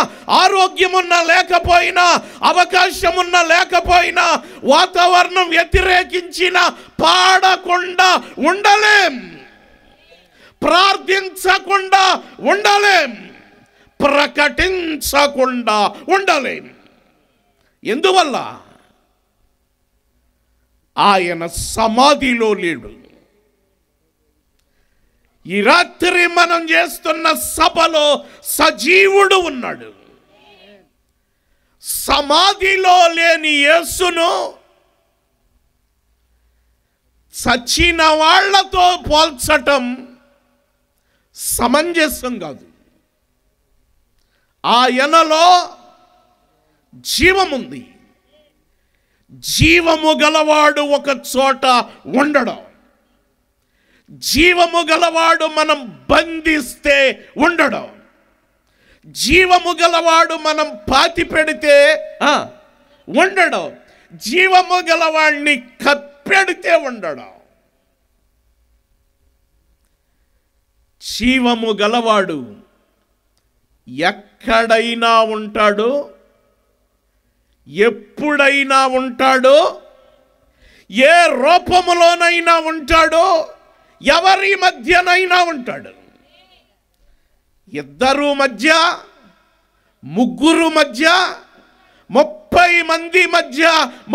ఆరోగ్యమున్నా లేకపోయినా, అవకాశమున్నా లేకపోయినా, వాతావరణం వ్యతిరేకించిన పాడకుండా ఉండలేం, ప్రార్థించకుండా ఉండలేం, ప్రకటించకుండా ఉండలేం. ఎందువల్ల? ఆయన సమాధిలో లేడు. ఈ రాత్రి మనం చేస్తున్న సభలో సజీవుడు ఉన్నాడు. సమాధిలో లేని యేసును చచ్చిన వాళ్లతో పోల్చటం సమంజసం కాదు. ఆయనలో జీవముంది. జీవము గలవాడు ఒక చోట ఉండడం, జీవము గలవాడు మనం బంధిస్తే ఉండడం, జీవము గలవాడు మనం పాతి పెడితే ఉండడం, జీవము గలవాడిని కప్పెడితే ఉండడం. జీవము గలవాడు ఎక్కడైనా ఉంటాడు, ఎప్పుడైనా ఉంటాడు, ఏ రూపములోనైనా ఉంటాడు, ఎవరి మధ్యనైనా ఉంటాడు. ఇద్దరు మధ్య, ముగ్గురు మధ్య, 30 మంది మధ్య,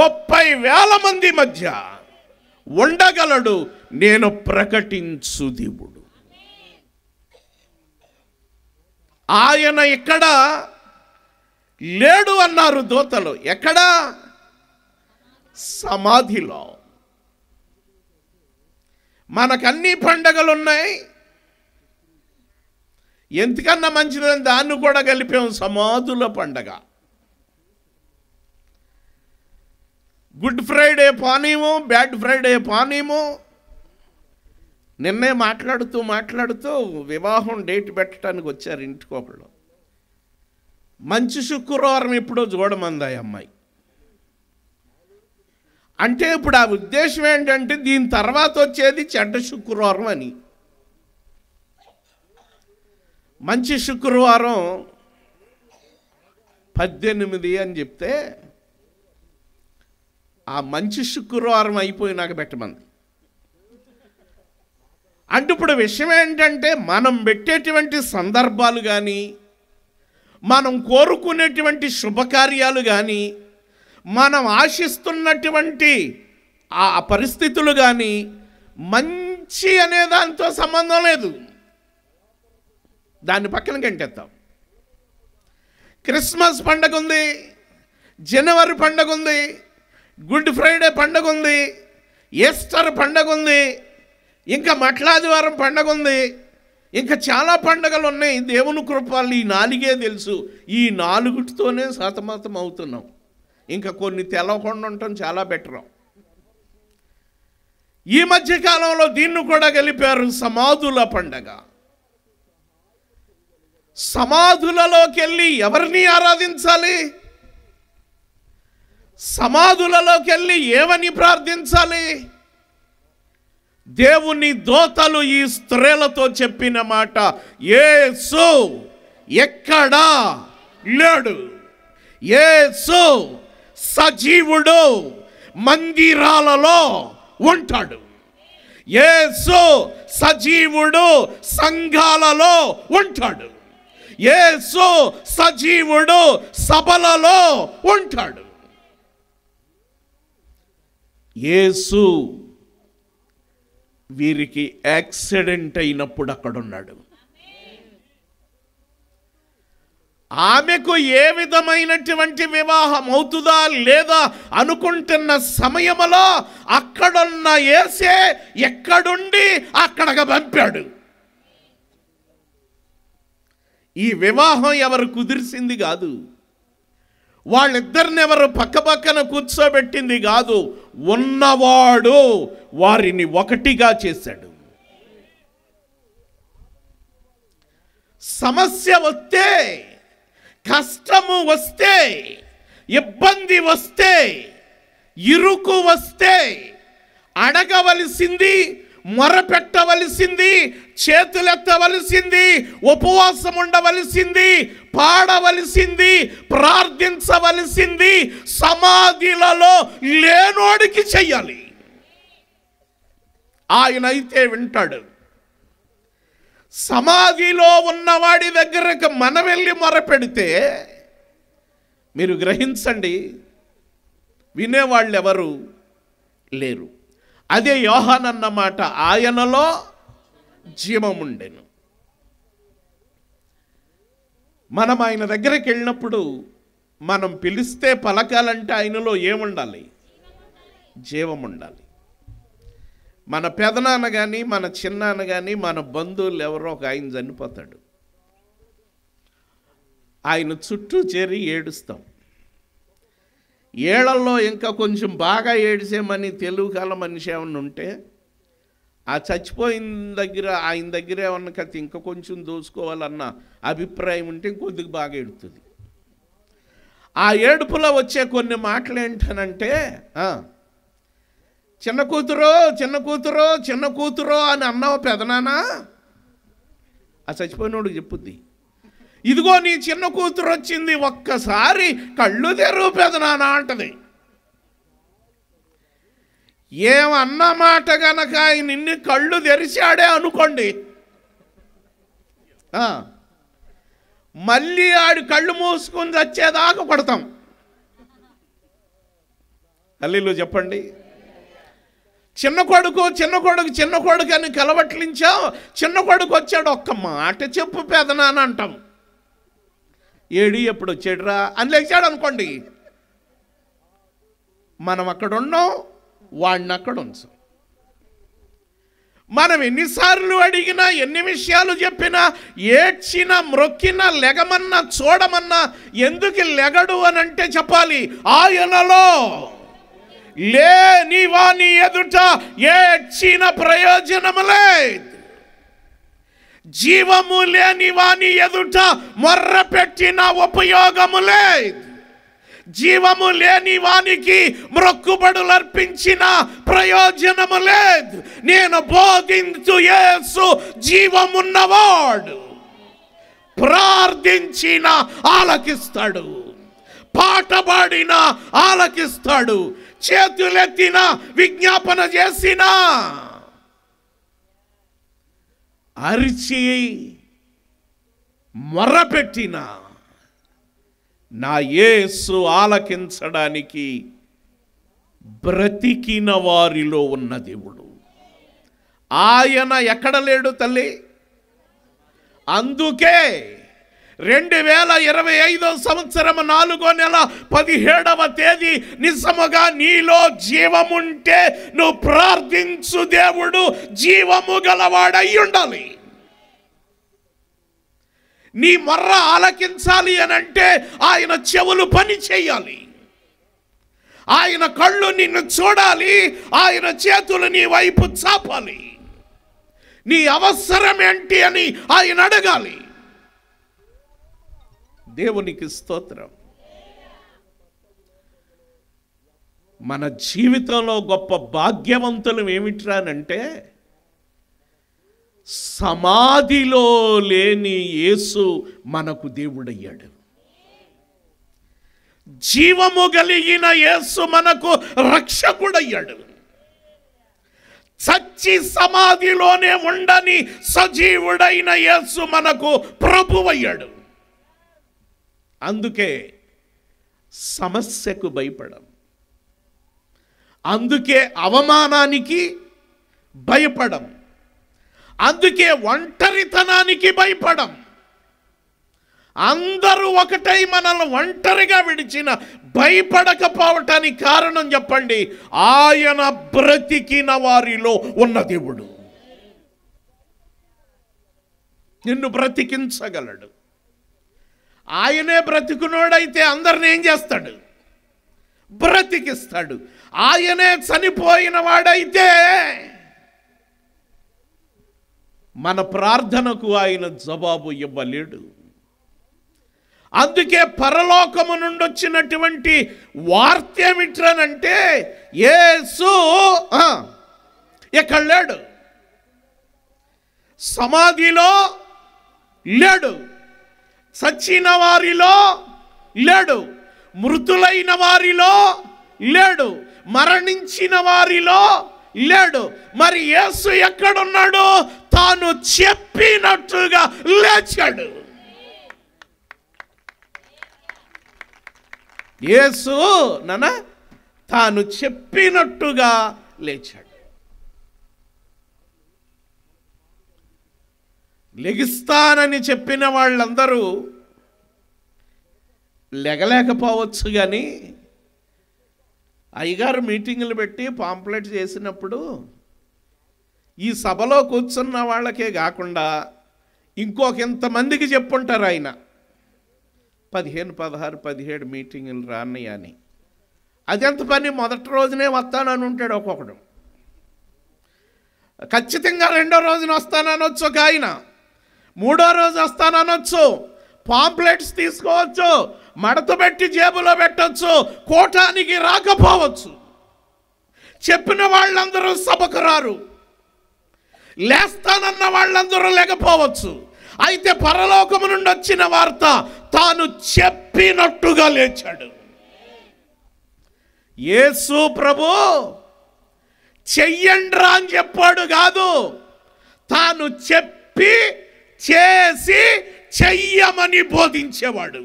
30,000 మంది మధ్య ఉండగలడు. నేను ప్రకటించు దేవుడు. ఆయన ఎక్కడ లేడు అన్నారు దూతలు. ఎక్కడ? సమాధిలో. మనకన్నీ పండగలు ఉన్నాయి, ఎందుకన్నా మంచిదని దాన్ని కూడా కలిపాం, సమాధుల పండగ. గుడ్ ఫ్రైడే పానీము, బ్యాడ్ ఫ్రైడే పానీము. నిన్నే మాట్లాడుతూ వివాహం డేట్ పెట్టడానికి వచ్చారు ఇంటికి ఒకళ్ళు. మంచి శుక్రవారం ఎప్పుడో చూడమంది ఆ అమ్మాయి. అంటే ఇప్పుడు ఆ ఉద్దేశం ఏంటంటే దీని తర్వాత వచ్చేది చెడ్డ శుక్రవారం అని. మంచి శుక్రవారం 18 అని చెప్తే ఆ మంచి శుక్రవారం అయిపోయినాక పెట్టమంది. అంటే ఇప్పుడు విషయం ఏంటంటే మనం పెట్టేటువంటి సందర్భాలు కానీ, మనం కోరుకునేటువంటి శుభకార్యాలు కానీ, మనం ఆశిస్తున్నటువంటి ఆ పరిస్థితులు కానీ మంచి అనే దాంతో సంబంధం లేదు. దాన్ని పక్కన గంటెత్తాం. క్రిస్మస్ పండగ ఉంది, జనవరి పండగ ఉంది, గుడ్ ఫ్రైడే పండగ ఉంది, ఈస్టర్ పండగ ఉంది, ఇంకా మట్లాదివారం పండగ ఉంది, ఇంకా చాలా పండగలు ఉన్నాయి. దేవుని కృపలు ఈ 4 తెలుసు. ఈ 4తోనే సతమతం అవుతున్నాం. ఇంకా కొన్ని తెలవకుండా ఉండటం చాలా బెటర్. ఈ మధ్యకాలంలో దీన్ని కూడా కలిపారు, సమాధుల పండగ. సమాధులలోకి వెళ్ళి ఎవరిని ఆరాధించాలి? సమాధులలోకి వెళ్ళి ఏమని ప్రార్థించాలి? దేవుని దూతలు ఈ స్త్రీలతో చెప్పిన మాట, యేసు ఎక్కడా లేడు. యేసు సజీవుడు, మందిరాలలో ఉంటాడు. యేసు సజీవుడు, సంఘాలలో ఉంటాడు. యేసు సజీవుడు, సభలలో ఉంటాడు. యేసు వీరికి యాక్సిడెంట్ అయినప్పుడు అక్కడున్నాడు. ఆమెకు ఏ విధమైనటువంటి వివాహం అవుతుందా లేదా అనుకుంటున్న సమయంలో అక్కడున్న యేసే ఎక్కడుండి అక్కడికి పంపాడు. ఈ వివాహం ఎవరు కుదిర్చింది కాదు, వాళ్ళిద్దరిని ఎవరు పక్కపక్కన కూర్చోబెట్టింది కాదు, ఉన్నవాడు వారిని ఒకటిగా చేశాడు. సమస్య వస్తే, కష్టము వస్తే, ఇబ్బంది వస్తే, ఇరుకు వస్తే అడగవలసింది, మొరపెట్టవలసింది, చేతులెత్తవలసింది, ఉపవాసం ఉండవలసింది, పాడవలసింది, ప్రార్థించవలసింది సమాధిలలో లేనోడికి చెయ్యాలి. ఆయన అయితే వింటాడు. సమాధిలో ఉన్నవాడి దగ్గరకు మనం వెళ్ళి మొరపెడితే మీరు గ్రహించండి, వినేవాళ్ళు ఎవరు లేరు. అదే యోహాను అన్నమాట, ఆయనలో జీవముండెను. మనం ఆయన దగ్గరికి వెళ్ళినప్పుడు మనం పిలిస్తే పలకాలంటే ఆయనలో ఏముండాలి? జీవం ఉండాలి. మన పెదనాన్న కానీ, మన చిన్నాన్న కానీ, మన బంధువులు ఎవరో ఒక ఆయన చనిపోతాడు, ఆయన చుట్టూ చేరి ఏడుస్తాం. ఏళ్లలో ఇంకా కొంచెం బాగా ఏడిసేమని తెలుగు కాలం మనిషి ఏమన్నా ఉంటే, ఆ చచ్చిపోయిన దగ్గర ఆయన దగ్గర ఏమన్నా కథ ఇంకా కొంచెం దోసుకోవాలన్న అభిప్రాయం ఉంటే కొద్దిగా బాగా ఏడుతుంది. ఆ ఏడుపులో వచ్చే కొన్ని మాటలు ఏంటనంటే, చిన్న కూతురో చిన్న కూతురో చిన్న కూతురో అని అన్నావు పెదనానా, ఆ చచ్చిపోయినోడికి చెప్పుద్ది, ఇదిగో నీ చిన్న కూతురు వచ్చింది, ఒక్కసారి కళ్ళు తెరువు పెదనానా అంటది. ఏమన్నమాట గనక ఆయన నిన్ను కళ్ళు తెరిచాడే అనుకోండి, మళ్ళీ ఆడి కళ్ళు మూసుకొని వచ్చేదాకా కొడతాం. హల్లెలూయా చెప్పండి. చిన్న కొడుకు అని కలవట్లించాం, చిన్న కొడుకు వచ్చాడు, ఒక్క మాట చెప్పు పెదనాన్న అంటాం. ఏడి ఎప్పుడు వచ్చాడురా అని లేచాడు అనుకోండి, మనం అక్కడ ఉన్నాం, వాడిని అక్కడ ఉంచాం. మనం ఎన్నిసార్లు అడిగినా, ఎన్ని విషయాలు చెప్పినా, ఏడ్చినా, మ్రొక్కినా, లెగమన్నా, చూడమన్నా ఎందుకు లెగడు అని అంటే చెప్పాలి, ఆయనలో లేని వాని ఎదుట ఏడ్చిన ప్రయోజనము లేదు, జీవము లేని వాని ఎదుట మొర్ర పెట్టిన ఉపయోగము లేదు, జీవము లేని వానికి మ్రొక్కుబడులు అర్పించిన ప్రయోజనము లేదు. నేను బోధించు యేసు జీవమున్నవాడు, ప్రార్థించిన ఆలకిస్తాడు, పాట పాడిన ఆలకిస్తాడు, చేతులెత్తిన విజ్ఞాపన చేసిన, అరిచి మొర్రపెట్టిన నా యేసు ఆలకించడానికి బ్రతికిన వారిలో ఉన్న దేవుడు. ఆయన ఎక్కడ లేడు తల్లి. అందుకే 2025 సంవత్సరం 4వ నెల 17వ తేదీ నిజముగా నీలో జీవముంటే నువ్వు ప్రార్థించు దేవుడు జీవము గలవాడై ఉండాలి. నీ మొర్ర ఆలకించాలి అనంటే ఆయన చెవులు పని చేయాలి, ఆయన కళ్ళు నిన్ను చూడాలి, ఆయన చేతులు నీ వైపు చాపాలి, నీ అవసరం ఏంటి అని ఆయన అడగాలి. దేవునికి స్తోత్రం. మన జీవితంలో గొప్ప భాగ్యవంతులు ఏమిట్రానంటే, సమాధిలో లేని యేసు మనకు దేవుడయ్యాడు. జీవము కలిగిన యేసు మనకు రక్షకుడయ్యాడు. చచ్చి సమాధిలోనే ఉండని సజీవుడైన యేసు మనకు ప్రభువయ్యాడు. అందుకే సమస్యకు భయపడం, అందుకే అవమానానికి భయపడం, అందుకే ఒంటరితనానికి భయపడం, అందరూ ఒకటై మనల్ని ఒంటరిగా విడిచిన భయపడకపోవటానికి కారణం చెప్పండి, ఆయన బ్రతికిన వారిలో ఉన్న దేవుడు. నిన్ను బ్రతికించగలడు. ఆయనే బ్రతికునోడైతే అందరిని ఏం చేస్తాడు? బ్రతికిస్తాడు. ఆయనే చనిపోయిన వాడైతే మన ప్రార్థనకు ఆయన జవాబు ఇవ్వలేడు. అందుకే పరలోకము నుండి వచ్చినటువంటి వార్త ఏమిట్రానంటే, యేసు ఇక్కడ లేడు, సమాధిలో లేడు, చచ్చిన వారిలో లేడు, మృతులైన వారిలో లేడు, మరణించిన వారిలో లేడు. మరి యేసు ఎక్కడున్నాడు? తాను చెప్పినట్టుగా లేచాడు. యేసు తాను చెప్పినట్టుగా లేచాడు. లెగిస్తానని చెప్పిన వాళ్ళందరూ లెగలేకపోవచ్చు, కానీ అయ్యగారు మీటింగులు పెట్టి పాంప్లెట్ చేసినప్పుడు ఈ సభలో కూర్చున్న వాళ్ళకే కాకుండా ఇంకొక ఎంతమందికి చెప్పుంటారు ఆయన 15, 16, 17 మీటింగులు రాన్నయ్య అని. అదెంత పని, మొదటి రోజునే వస్తానని ఉంటాడు ఒక్కొక్కడు, ఖచ్చితంగా రెండో రోజున వస్తాననొచ్చు ఒక ఆయన, మూడో రోజు వస్తాననొచ్చు, పాంప్లెట్స్ తీసుకోవచ్చు, మడత పెట్టి జేబులో పెట్టవచ్చు, కోటానికి రాకపోవచ్చు. చెప్పిన వాళ్ళందరూ సభకు రారు, లేస్తానన్న వాళ్ళందరూ లేకపోవచ్చు. అయితే పరలోకము నుండి వచ్చిన వార్త, తాను చెప్పినట్టుగా లేచాడు. యేసు ప్రభు చెయ్యండ్రా అని చెప్పాడు కాదు, తాను చెప్పి చేసి చెయ్యమని బోధించేవాడు.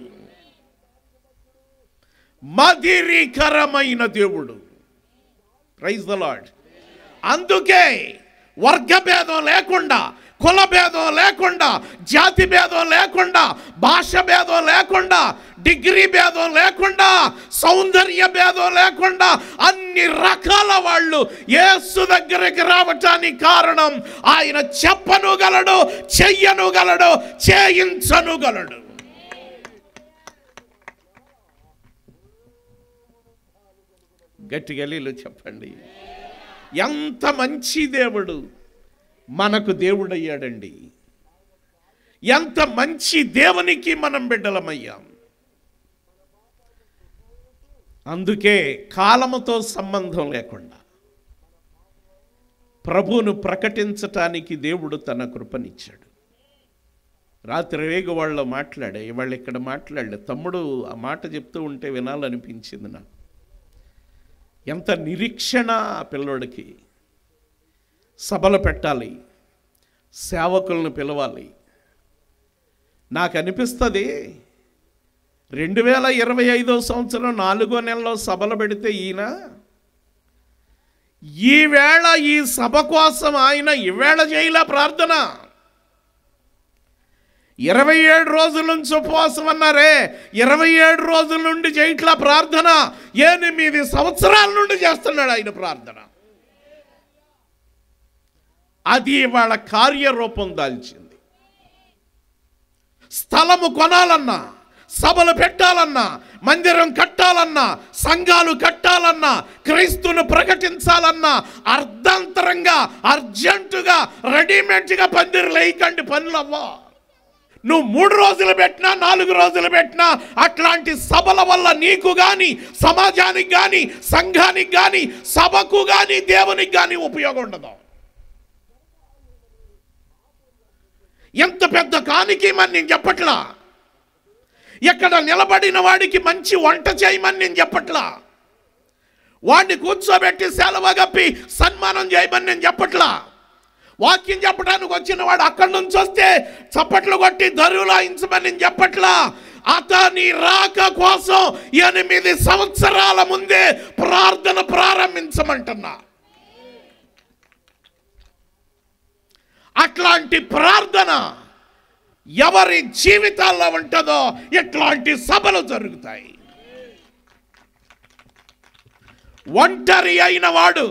మదిరికరమైన దేవుడు. Praise the Lord. అందుకే వర్గభేదం లేకుండా, కుల భేదం లేకుండా, జాతి భేదం లేకుండా, భాష భేదం లేకుండా, డిగ్రీ భేదం లేకుండా, సౌందర్య భేదం లేకుండా అన్ని రకాల వాళ్ళు యేసు దగ్గరికి రావటానికి కారణం, ఆయన చెప్పనుగలడు, చెయ్యనుగలడు, చేయించనుగలడు. గట్టిగా లీలు చెప్పండి. ఎంత మంచి దేవుడు మనకు దేవుడయ్యాడండి. ఎంత మంచి దేవునికి మనం బిడ్డలమయ్యాం. అందుకే కాలముతో సంబంధం లేకుండా ప్రభువును ప్రకటించటానికి దేవుడు తన కృపనిచ్చాడు. రాత్రి రేగువాళ్ళలో మాట్లాడే, ఇవాళ ఇక్కడ మాట్లాడే తమ్ముడు ఆ మాట చెప్తూ ఉంటే వినాలనిపించింది నాకు. ఎంత నిరీక్షణ ఆ పిల్లోడికి. సభలు పెట్టాలి, సేవకులను పిలవాలి. నాకు అనిపిస్తుంది 2025 సంవత్సరం 4వ నెలలో సభలు పెడితే ఈయన ఈవేళ ఈ సభ కోసం ఆయన ఈవేళ చేయలే ప్రార్థన. 27 రోజుల నుంచి ఉపవాసం అన్నారే, 27 రోజుల నుండి చేయట్లా ప్రార్థన. 8 సంవత్సరాల నుండి చేస్తున్నాడు ఆయన ప్రార్థన. అది వాళ్ళ కార్యరూపం దాల్చింది. స్థలము కొనాలన్నా, సభలు పెట్టాలన్నా, మందిరం కట్టాలన్నా, సంఘాలు కట్టాలన్నా, క్రీస్తును ప్రకటించాలన్నా అర్ధంతరంగా, అర్జెంటుగా, రెడీమేడ్గా పందిరులు వేయకండి, పనులు అవ్వా. నువ్వు 3 రోజులు పెట్టినా, 4 రోజులు పెట్టినా అట్లాంటి సభల వల్ల నీకు కానీ, సమాజానికి కానీ, సంఘానికి కానీ, సభకు కానీ, దేవునికి కానీ ఉపయోగం ఉండదు. ఎంత పెద్ద కానికి అని నేను చెప్పట్లా, ఎక్కడ నిలబడిన వాడికి మంచి వంట చేయమని నేను చెప్పట్లా, వాడిని కూర్చోబెట్టి సెలవు కప్పి సన్మానం చేయమని నేను చెప్పట్లా. వాక్యం చెప్పడానికి వచ్చిన వాడు అక్కడి నుంచి వస్తే చప్పట్లు కొట్టి దరులాయించమని నేను చెప్పట్లా. అతని రాక కోసం 8 సంవత్సరాల ముందే ప్రార్థన ప్రారంభించమంటున్నా. అట్లాంటి ప్రార్థన ఎవరి జీవితాల్లో ఉంటుందో ఇట్లాంటి సభలు జరుగుతాయి. ఒంటరి అయిన వాడు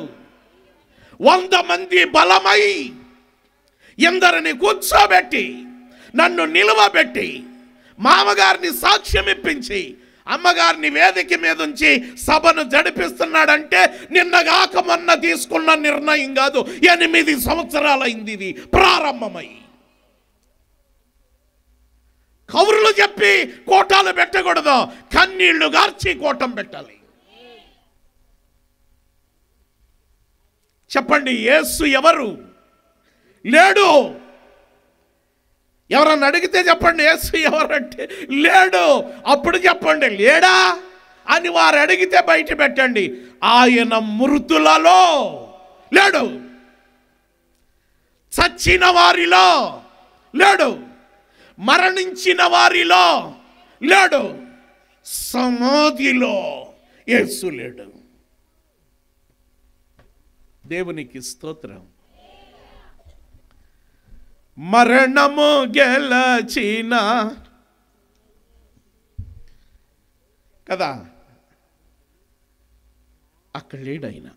100 మంది బలమై ఎందరిని కూర్చోబెట్టి నన్ను నిలువబెట్టి మామగారిని సాక్ష్యం ఇప్పించి అమ్మగారిని వేదిక మీద ఉంచి సభను జరిపిస్తున్నాడంటే నిన్నగాక మొన్న తీసుకున్న నిర్ణయం కాదు. 8 సంవత్సరాలైంది ఇది ప్రారంభమై. కౌరులు చెప్పి కోటాలు పెట్టకూడదు, కన్నీళ్లు గార్చి కోటం పెట్టాలి. చెప్పండి, యేసు ఎవరు? లేడు. ఎవరన్నా అడిగితే చెప్పండి యేసు ఎవరంటే లేడు. అప్పుడు చెప్పండి లేడా అని వారు అడిగితే బయట పెట్టండి. ఆయన మృతులలో లేడు, చచ్చిన వారిలో లేడు, మరణించిన వారిలో లేడు, సమాధిలో యేసు లేడు. దేవునికి స్తోత్రం. మరణము గెలచిన కదా, అక్కడ లేడైనా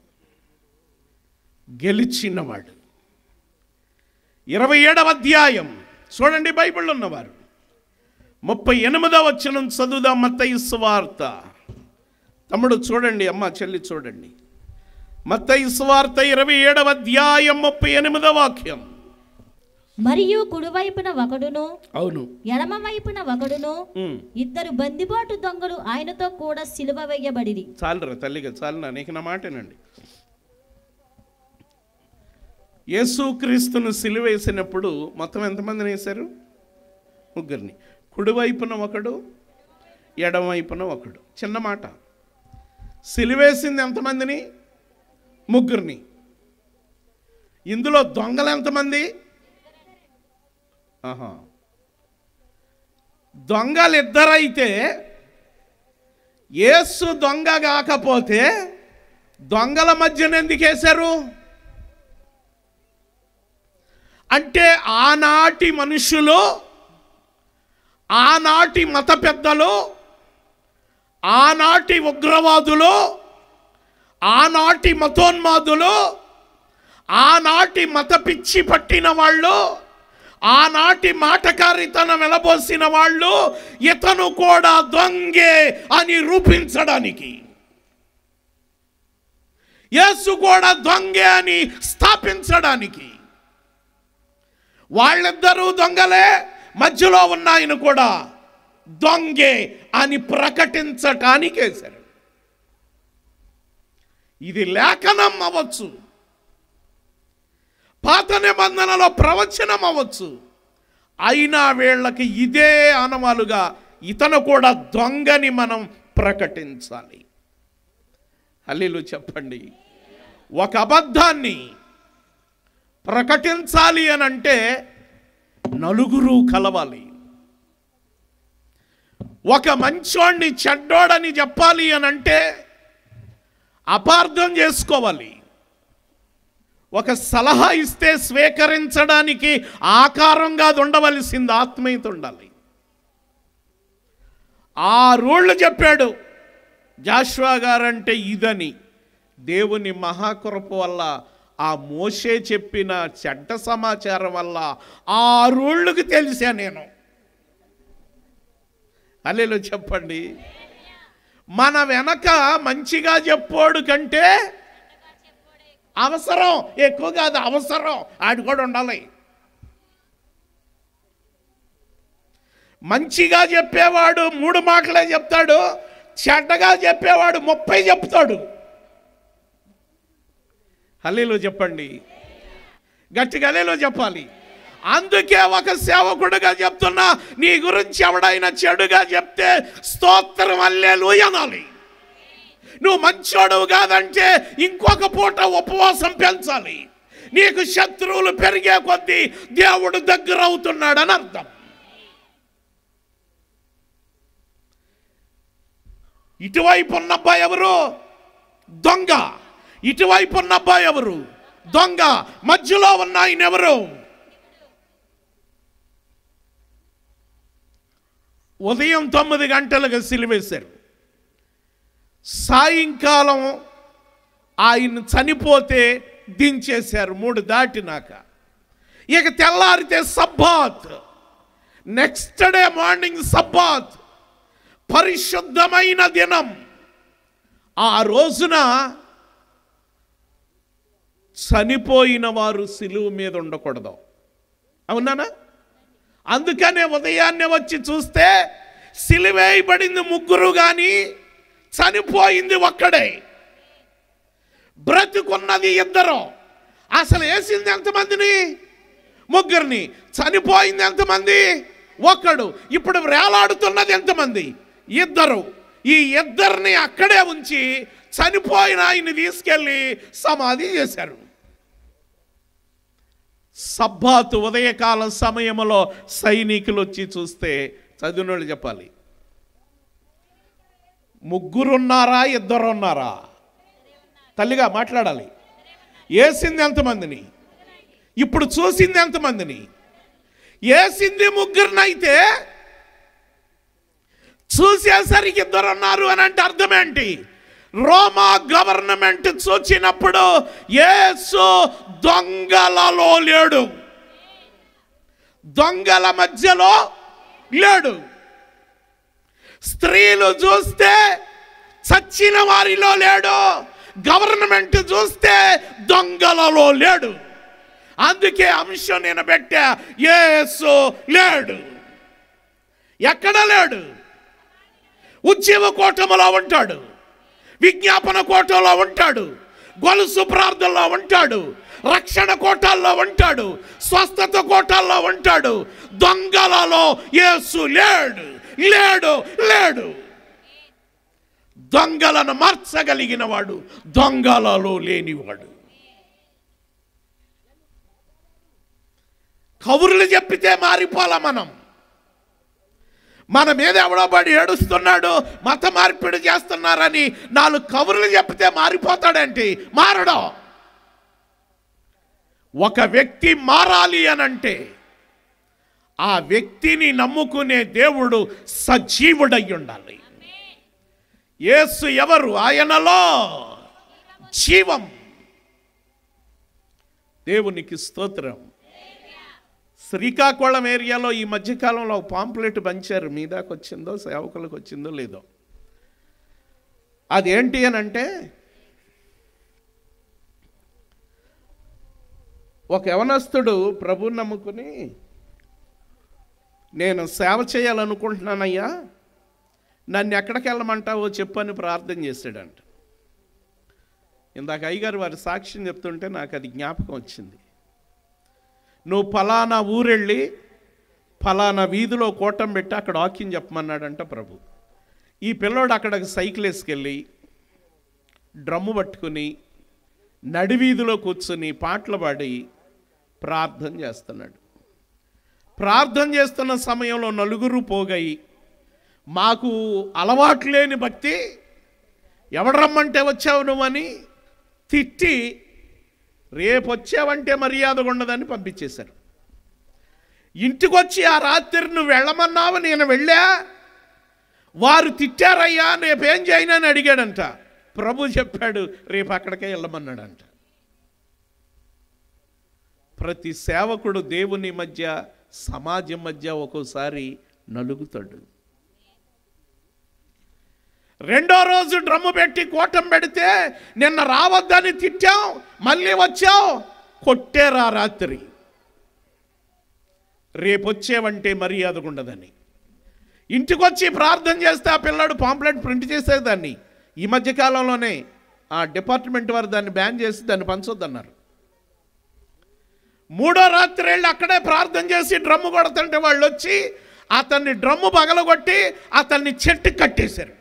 గెలిచినవాడు. 27వ అధ్యాయం చూడండి, బైబిల్లో ఉన్నవారు 38వ వచనం చదువుదాం. మత్తయి సువార్త. తమ్ముడు చూడండి, అమ్మ చెల్లి చూడండి. మత్తయి సువార్త 27వ అధ్యాయం 38వ వాక్యం. మరియు కుడివైపున ఒకడును, అవును, ఎడమ వైపున ఒకడును, 2 బందిపోటు దొంగలు ఆయనతో కూడా సిలువ వేయబడిరి. చాలరా తల్లిగా, చాలు నీకు నా మాటేనండి. యేసుక్రీస్తును సిలువేసినప్పుడు మొత్తం ఎంతమందిని వేశారు? 3. కుడివైపున ఒకడు, ఎడమవైపున ఒకడు. చిన్న మాట. సిలువేసింది ఎంతమందిని? 3. ఇందులో దొంగలు ఎంతమంది? దొంగలు 2 అయితే యేసు దొంగ కాకపోతే దొంగల మధ్యన ఎందుకు వేశారు? అంటే ఆనాటి మనుషులు, ఆనాటి మత పెద్దలు, ఆనాటి ఉగ్రవాదులు, ఆనాటి మతోన్మాదులు, ఆనాటి మత పిచ్చి పట్టిన వాళ్ళు, ఆనాటి మాటకారితనం వెలబోసిన వాళ్ళు ఇతను కూడా దొంగే అని రూపించడానికి, యేసు కూడా దొంగే అని స్థాపించడానికి, వాళ్ళిద్దరూ దొంగలే, మధ్యలో ఉన్న ఆయన కూడా దొంగే అని ప్రకటించటానికి వేశారు. ఇది లేఖనం అవ్వచ్చు, పాత నిబంధనలో ప్రవచనం అవ్వచ్చు, అయినా వీళ్ళకి ఇదే ఆనవాలుగా ఇతను కూడా దొంగని మనం ప్రకటించాలి. హల్లెలూయా చెప్పండి. ఒక అబద్ధాన్ని ప్రకటించాలి అని అంటే నలుగురు కలవాలి. ఒక మంచోడిని చెడ్డోడని చెప్పాలి అని అంటే అపార్థం చేసుకోవాలి. ఒక సలహా ఇస్తే స్వీకరించడానికి ఆకారంగా ఉండవలసింది ఆత్మీయత ఉండాలి. 6 రోజులు చెప్పాడు జాషువా గారంటే ఇదని. దేవుని మహాకృప వల్ల, ఆ మోషే చెప్పిన చెడ్డ సమాచారం వల్ల 6 రోజులకు తెలిసా నేను. హల్లెలూయా చెప్పండి. మన వెనక మంచిగా చెప్పోడు కంటే అవసరం ఎక్కువ కాదు, అవసరం ఆడు కూడా ఉండాలి. మంచిగా చెప్పేవాడు 3 మాటలే చెప్తాడు, చెడ్డగా చెప్పేవాడు 30 చెప్తాడు. హల్లెలూయా చెప్పండి, గట్టిగా హల్లెలూయా చెప్పాలి. అందుకే ఒక సేవకుడుగా చెప్తున్నా, నీ గురించి ఎవడైనా చెడుగా చెప్తే స్తోత్రం హల్లెలూయా అనాలి. నువ్వు మంచోడు కాదంటే ఇంకొక పూట ఉపవాసం పెంచాలి. నీకు శత్రువులు పెరిగే కొద్దీ దేవుడు దగ్గర అవుతున్నాడని అర్థం. ఇటువైపు ఉన్న అబ్బాయి ఎవరు? దొంగ. ఇటువైపు ఉన్న అబ్బాయి ఎవరు? దొంగ. మధ్యలో ఉన్న ఆయన ఎవరు? ఉదయం 9 గంటలకు సిలువేశారు. సాయంకాలం ఆయన చనిపోతే దించేశారు 3 దాటినాక. ఇక తెల్లారితే Sabbath, next day morning Sabbath, పరిశుద్ధమైన దినం. ఆ రోజున చనిపోయిన వారు సిలువ మీద ఉండకూడదు. అవునానా? అందుకనే ఉదయాన్నే వచ్చి చూస్తే సిలువేయబడింది 3 కానీ చనిపోయింది ఒక్కడే, బ్రతుకున్నది 2. అసలు వేసింది ఎంతమందిని? 3. చనిపోయింది ఎంతమంది? 1. ఇప్పుడు వేలాడుతున్నది ఎంతమంది? 2. ఈ 2 అక్కడే ఉంచి చనిపోయిన ఆయన్ని తీసుకెళ్ళి సమాధి చేశారు. సబ్బాతు ఉదయకాల సమయంలో సైనికులు వచ్చి చూస్తే చదివినోళ్ళు చెప్పాలి, 3 ఉన్నారా 2 ఉన్నారా? తల్లిగా మాట్లాడాలి. వేసింది ఎంతమందిని? ఇప్పుడు చూసింది ఎంతమందిని? వేసింది 3 చూసేసరికి 2 ఉన్నారు అని అంటే అర్థం ఏంటి? రోమా గవర్నమెంట్ చూచినప్పుడు యేసు దొంగలలో లేడు, దొంగల మధ్యలో లేడు. స్త్రీలు చూస్తే చచ్చిన వారిలో లేడు, గవర్నమెంట్ చూస్తే దొంగలలో లేడు. అందుకే అంశం నేను పెట్టా, యేసు లేడు. ఎక్కడ లేడు? ఉద్యమ కోటములో ఉంటాడు, విజ్ఞాపన కోటలో ఉంటాడు, గొలుసు ప్రార్థనలో ఉంటాడు, రక్షణ కోటాల్లో ఉంటాడు, స్వస్థత కోటాల్లో ఉంటాడు. దొంగలలో యేసు లేడు, లేడు, లేడు. దొంగలను మార్చగలిగిన వాడు దొంగలలో లేనివాడు. కబుర్లు చెప్పితే మారిపోలా మనం. మన మీద ఎవడో పడి ఏడుస్తున్నాడు, మత మార్పిడి చేస్తున్నారని 4 కబుర్లు చెప్తే మారిపోతాడేంటి? మారడం. ఒక వ్యక్తి మారాలి అనంటే ఆ వ్యక్తిని నమ్ముకునే దేవుడు సజీవుడై ఉండాలి. యేసు ఎవరు? ఆయనలో జీవం. దేవునికి స్తోత్రం. శ్రీకాకుళం ఏరియాలో ఈ మధ్యకాలంలో ఒక పాంప్లెట్ పంచారు, మీ దాకా వచ్చిందో సేవకులకు వచ్చిందో లేదో. అదేంటి అని అంటే, ఒక యవనస్తుడు ప్రభువుని నమ్ముకుని నేను సేవ చేయాలనుకుంటున్నానయ్యా, నన్ను ఎక్కడికి వెళ్ళమంటావో చెప్పని ప్రార్థన చేశాడంట. ఇందాక అయ్యగారు వారి సాక్ష్యం చెప్తుంటే నాకు అది జ్ఞాపకం వచ్చింది. నువ్వు ఫలానా ఊరెళ్ళి ఫలానా వీధిలో కూటం పెట్టి అక్కడ వాక్యం చెప్పమన్నాడంట ప్రభు. ఈ పిల్లోడు అక్కడికి సైకిల్ వేసుకెళ్ళి డ్రమ్ము పట్టుకుని నడివీధిలో కూర్చుని పాటలు పాడి ప్రార్థన చేస్తున్నాడు. ప్రార్థన చేస్తున్న సమయంలో 4 పోగయి, మాకు అలవాటు లేని భక్తి, ఎవడు రమ్మంటే వచ్చావు నువ్వని తిట్టి, రేపు వచ్చావంటే మర్యాద ఉండదని పంపించేశారు. ఇంటికి వచ్చి ఆ రాత్రి నువ్వు వెళ్ళమన్నావు, నేను వెళ్ళా, వారు తిట్టారయ్యా, రేపేం చేయను అని అడిగాడంట. ప్రభు చెప్పాడు రేపు అక్కడికే వెళ్ళమన్నాడంట. ప్రతి సేవకుడు దేవుని మధ్య సమాజం మధ్య ఒక్కోసారి నలుగుతాడు. 2వ రోజు డ్రమ్ము పెట్టి కోటం పెడితే నిన్న రావద్దని తిట్టాం, మళ్ళీ వచ్చావు, కొట్టేరా రాత్రి, రేపు వచ్చేవంటే మర్యాద ఉండదని. ఇంటికి వచ్చి ప్రార్థన చేస్తే ఆ పిల్లాడు పాంప్లెట్ ప్రింట్ చేసేదాన్ని. ఈ మధ్యకాలంలోనే ఆ డిపార్ట్మెంట్ వారు దాన్ని బ్యాన్ చేసి దాన్ని పంచొద్దన్నారు. 3వ రాత్రి వెళ్ళి అక్కడే ప్రార్థన చేసి డ్రమ్ము కొడుతుంటే వాళ్ళు వచ్చి అతన్ని డ్రమ్ము పగలగొట్టి అతన్ని చెట్టు కట్టేశారు.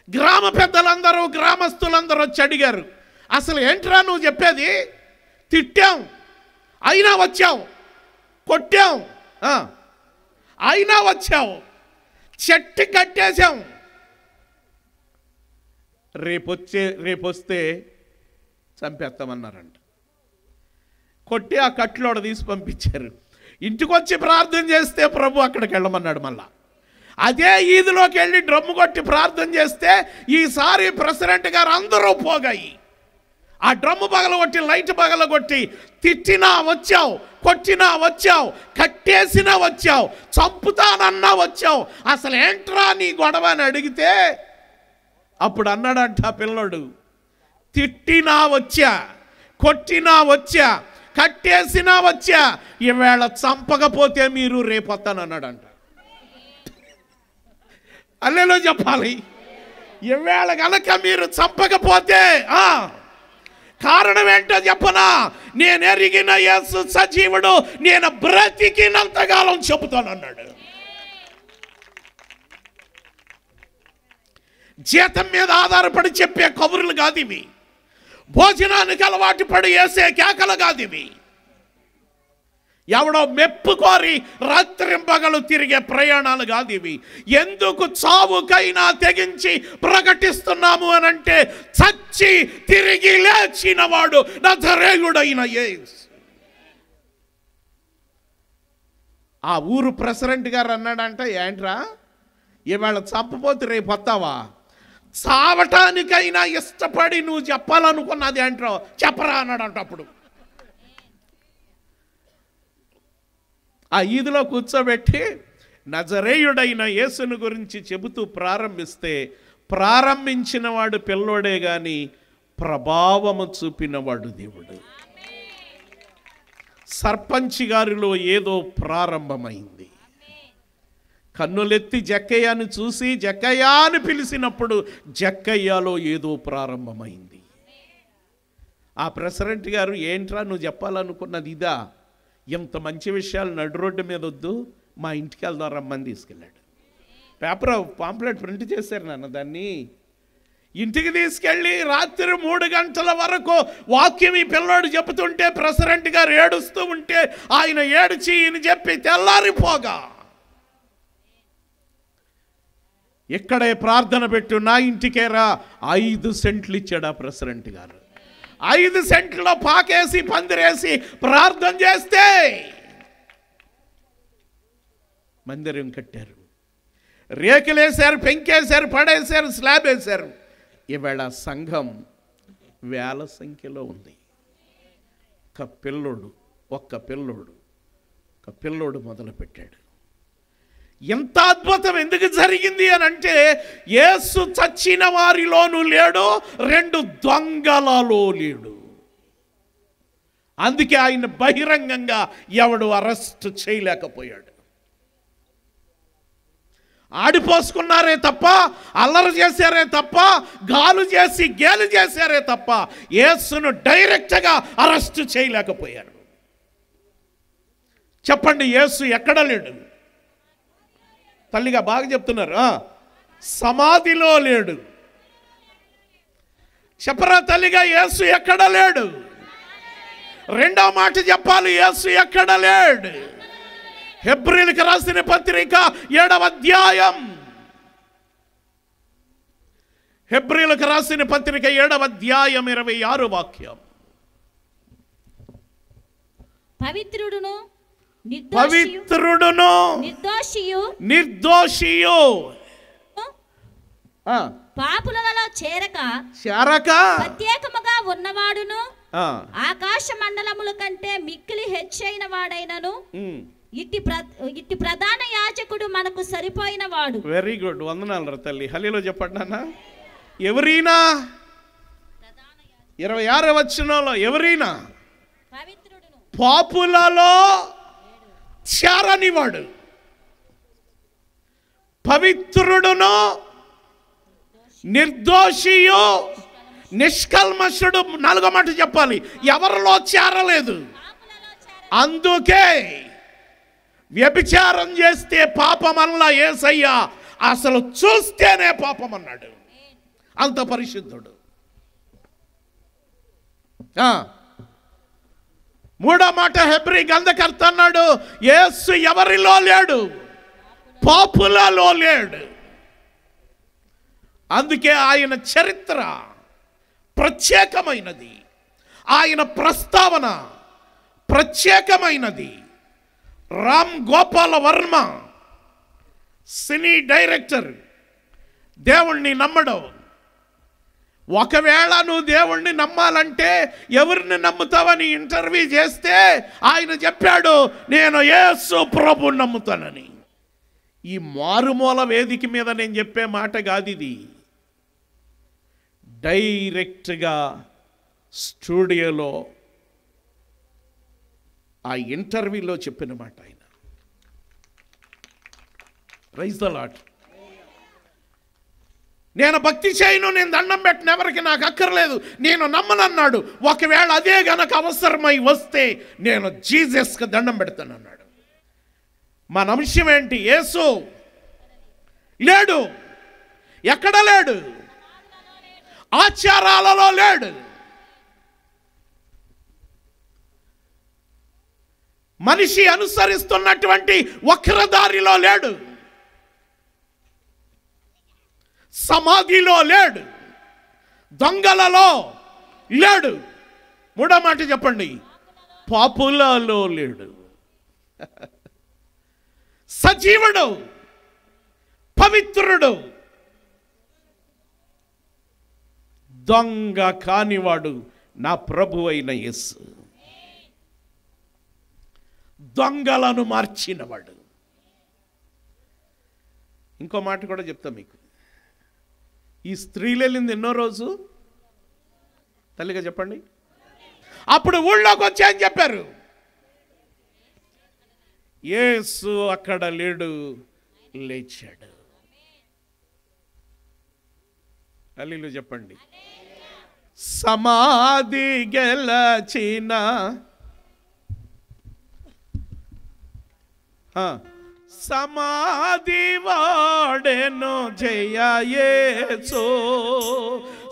గ్రామ పెద్దలందరూ గ్రామస్తులందరూ వచ్చి అడిగారు, అసలు ఏంట్రా నువ్వు చెప్పేది? తిట్టాం అయినా వచ్చావు, కొట్టాం అయినా వచ్చావు, చెట్టు కట్టేశాం, రేపొస్తే చంపేస్తామన్నారంట. కొట్టి ఆ కట్లోడ తీసి పంపించారు. ఇంటికి వచ్చి ప్రార్థన చేస్తే ప్రభు అక్కడికి వెళ్ళమన్నాడు. మళ్ళా అదే ఈదిలోకి వెళ్ళి డ్రమ్ము కొట్టి ప్రార్థన చేస్తే ఈసారి ప్రెసిడెంట్ గారు అందరూ పోగాయి. ఆ డ్రమ్ము పగలగొట్టి, లైట్ పగలగొట్టి, తిట్టినా వచ్చావు, కొట్టినా వచ్చావు, కట్టేసినా వచ్చావు, చంపుతానన్నా వచ్చావు, అసలు ఏంట్రా నీ గొడవ అని అడిగితే అప్పుడు అన్నాడంట పిల్లడు, తిట్టినా వచ్చా, కొట్టినా వచ్చా, కట్టేసినా వచ్చా, ఈవేళ చంపకపోతే మీరు రేపొత్తానన్నాడంట. అల్లెలో చెప్పాలి. ఈవేళ గనక మీరు చంపకపోతే కారణం ఏంటో చెప్పనా, నేను ఎరిగిన యేసు సజీవుడు, నేను బ్రతికినంతకాలం చెబుతానన్నాడు. జీతం మీద ఆధారపడి చెప్పే కబుర్లు కాదు ఇవి. భోజనానికి అలవాటు పడి వేసే కేకలు కాదు ఇవి. ఎవడో మెప్పు కోరి రాత్రింపగలు తిరిగే ప్రయాణాలు కాదు ఇవి. ఎందుకు చావుకైనా తెగించి ప్రకటిస్తున్నాము అనంటే చచ్చి తిరిగి లేచిన వాడు నజరేయుడైన యేసు. ఆ ఊరు ప్రెసిడెంట్ గారు అన్నాడంట, ఏంట్రా ఇవాళ చంపపోతే రేపు వస్తావా, చావటానికైనా ఇష్టపడి నువ్వు చెప్పాలనుకున్నది ఏంట్రో చెప్పరా అన్నాడంట. అప్పుడు ఆ ఈదులో కూర్చోబెట్టి నజరేయుడైన యేసును గురించి చెబుతూ ప్రారంభిస్తే ప్రారంభించిన వాడు పిల్లోడే గాని ప్రభావము చూపినవాడు దేవుడు. సర్పంచ్ గారిలో ఏదో ప్రారంభమైంది. కన్నులెత్తి జక్కయ్యను చూసి జక్కయ్య అని పిలిచినప్పుడు జక్కయ్యలో ఏదో ప్రారంభమైంది. ఆ ప్రెసిడెంట్ గారు, ఏంట్రా నువ్వు చెప్పాలనుకున్నది ఇదా, ఇంత మంచి విషయాలు నడు రోడ్డు మీద వద్దు, మా ఇంటికి వెళ్దాం రమ్మని తీసుకెళ్ళాడు. పేపర్ పాంప్లెట్ ప్రింట్ చేశారు నాన్న. దాన్ని ఇంటికి తీసుకెళ్ళి రాత్రి 3 గంటల వరకు వాక్యం ఈ పిల్లోడు చెబుతుంటే ప్రెసిడెంట్ గారు ఏడుస్తూ ఉంటే ఆయన ఏడ్చి ఈయన చెప్పి తెల్లారిపోగా ఇక్కడే ప్రార్థన పెట్టు, నా ఇంటికే రా, 5 సెంట్లు ఇచ్చాడు ఆ ప్రెసిడెంట్ గారు. 5 సెంట్లో పాకేసి పందిరేసి ప్రార్థన చేస్తే మందిరం కట్టారు, రేకులేశారు, పెంకేశారు, పడేశారు, స్లాబ్ వేశారు. ఈవేళ సంఘం వేల సంఖ్యలో ఉంది. ఒక్క పిల్లోడు మొదలుపెట్టాడు. ఎంత అద్భుతం ఎందుకు జరిగింది అని అంటే, యేసు చచ్చిన వారిలోనూ లేడు, 2 దొంగలలో లేడు. అందుకే ఆయన బహిరంగంగా ఎవడు అరెస్ట్ చేయలేకపోయాడు. ఆడిపోసుకున్నారే తప్ప, అల్లరి చేశారే తప్ప, గాలు చేసి గేలు చేశారే తప్ప యేసును డైరెక్ట్గా అరెస్ట్ చేయలేకపోయారు. చెప్పండి, యేసు ఎక్కడ లేడు? తల్లిగా బాగా చెప్తున్నారు. సమాధిలో లేడు. చెప్పరా తల్లిగా, యేసు ఎక్కడ లేడు? రెండో మాట చెప్పాలి, యేసు ఎక్కడ లేడు? హెబ్రీయులకు రాసిన పత్రిక 7వ అధ్యాయం, హెబ్రీయులకు రాసిన పత్రిక 7వ అధ్యాయం 26వ వాక్యం. పవిత్రుడును నిర్దోషియు పాపులలో చేరక ప్రత్యేకముగా ఉన్నవాడును ఆకాశ మండలముల కంటే మిక్కిలి హెచ్చైన వాడైనను ఇట్టి ప్రధాన యాజకుడు మనకు సరిపోయిన వాడు. వెరీ గుడ్, వందనాలు తల్లి. హల్లేలూయా చెప్పండి అన్న. ఎవరైనా 26వ వచనంలో ఎవరైనా పాపులలో చేరనివాడు, పవిత్రుడును నిర్దోషియు నిష్కల్మషుడు. 4వ మాట చెప్పాలి, ఎవరిలో చేరలేదు. అందుకే వ్యభిచారం చేస్తే పాపమల్లా యేసయ్య అసలు చూస్తేనే పాపం అన్నాడు. అంత పరిశుద్ధుడు. 3వ మాట హెబ్రీ గ్రంథకర్త అన్నాడు, యేసు ఎవరిలో లేడు, పాపులలో లేడు. అందుకే ఆయన చరిత్ర ప్రత్యేకమైనది, ఆయన ప్రస్తావన ప్రత్యేకమైనది. రామ్ గోపాల వర్మ సినీ డైరెక్టర్ దేవుణ్ణి నమ్మడం. ఒకవేళ నువ్వు దేవుణ్ణి నమ్మాలంటే ఎవరిని నమ్ముతావని ఇంటర్వ్యూ చేస్తే ఆయన చెప్పాడు, నేను యేసు ప్రభువుని నమ్ముతానని. ఈ మారుమూల వేదిక మీద నేను చెప్పే మాట కాదు ఇది, డైరెక్ట్గా స్టూడియోలో ఆ ఇంటర్వ్యూలో చెప్పిన మాట ఆయన. Praise the Lord. నేను భక్తి చేయను, నేను దండం పెట్టిన ఎవరికి నాకు అక్కర్లేదు, నేను నమ్మనన్నాడు. ఒకవేళ అదే గనక అవసరమై వస్తే నేను జీసస్కి దండం పెడతానన్నాడు. మన అంశం ఏంటి? యేసు లేడు, ఎక్కడ లేడు, ఆచారాలలో లేడు, మనిషి అనుసరిస్తున్నటువంటి వక్రదారిలో లేడు, సమాధిలో లేడు, దొంగలలో లేడు, మూడో మాట చెప్పండి, పాపులలో లేడు. సజీవుడు, పవిత్రుడు, దొంగ కానివాడు నా ప్రభు అయిన యేసు. దొంగలను మార్చినవాడు. ఇంకో మాట కూడా చెప్తా మీకు. ఈ స్త్రీలు వెళ్ళింది ఎన్నో రోజు? తల్లిగా చెప్పండి. అప్పుడు ఊళ్ళోకి వచ్చాయని చెప్పారు. యేసు అక్కడ లేడు, లేచాడు. హల్లెలూయా చెప్పండి. సమాధి గెలచిన సమాధి వాడెను జయ యేసు.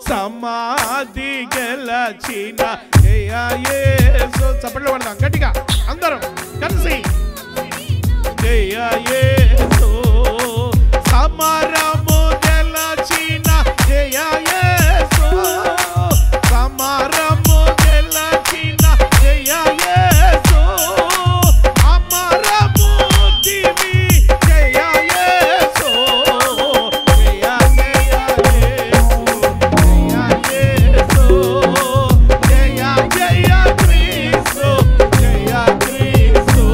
సమాధి గెలచిన జయ యేసు. చప్పట్లు పడదాం గట్టిగా అందరం కలిసి. జయ యేసు. సమరము గెలచిన జయ యేసు. సమరము గెలచిన జయ యేసు. అమరమూర్తివి జయ యేసు. జయ జయ యేసు. జయ యేసు. జయ జయ క్రీస్తు. జయ క్రీస్తు.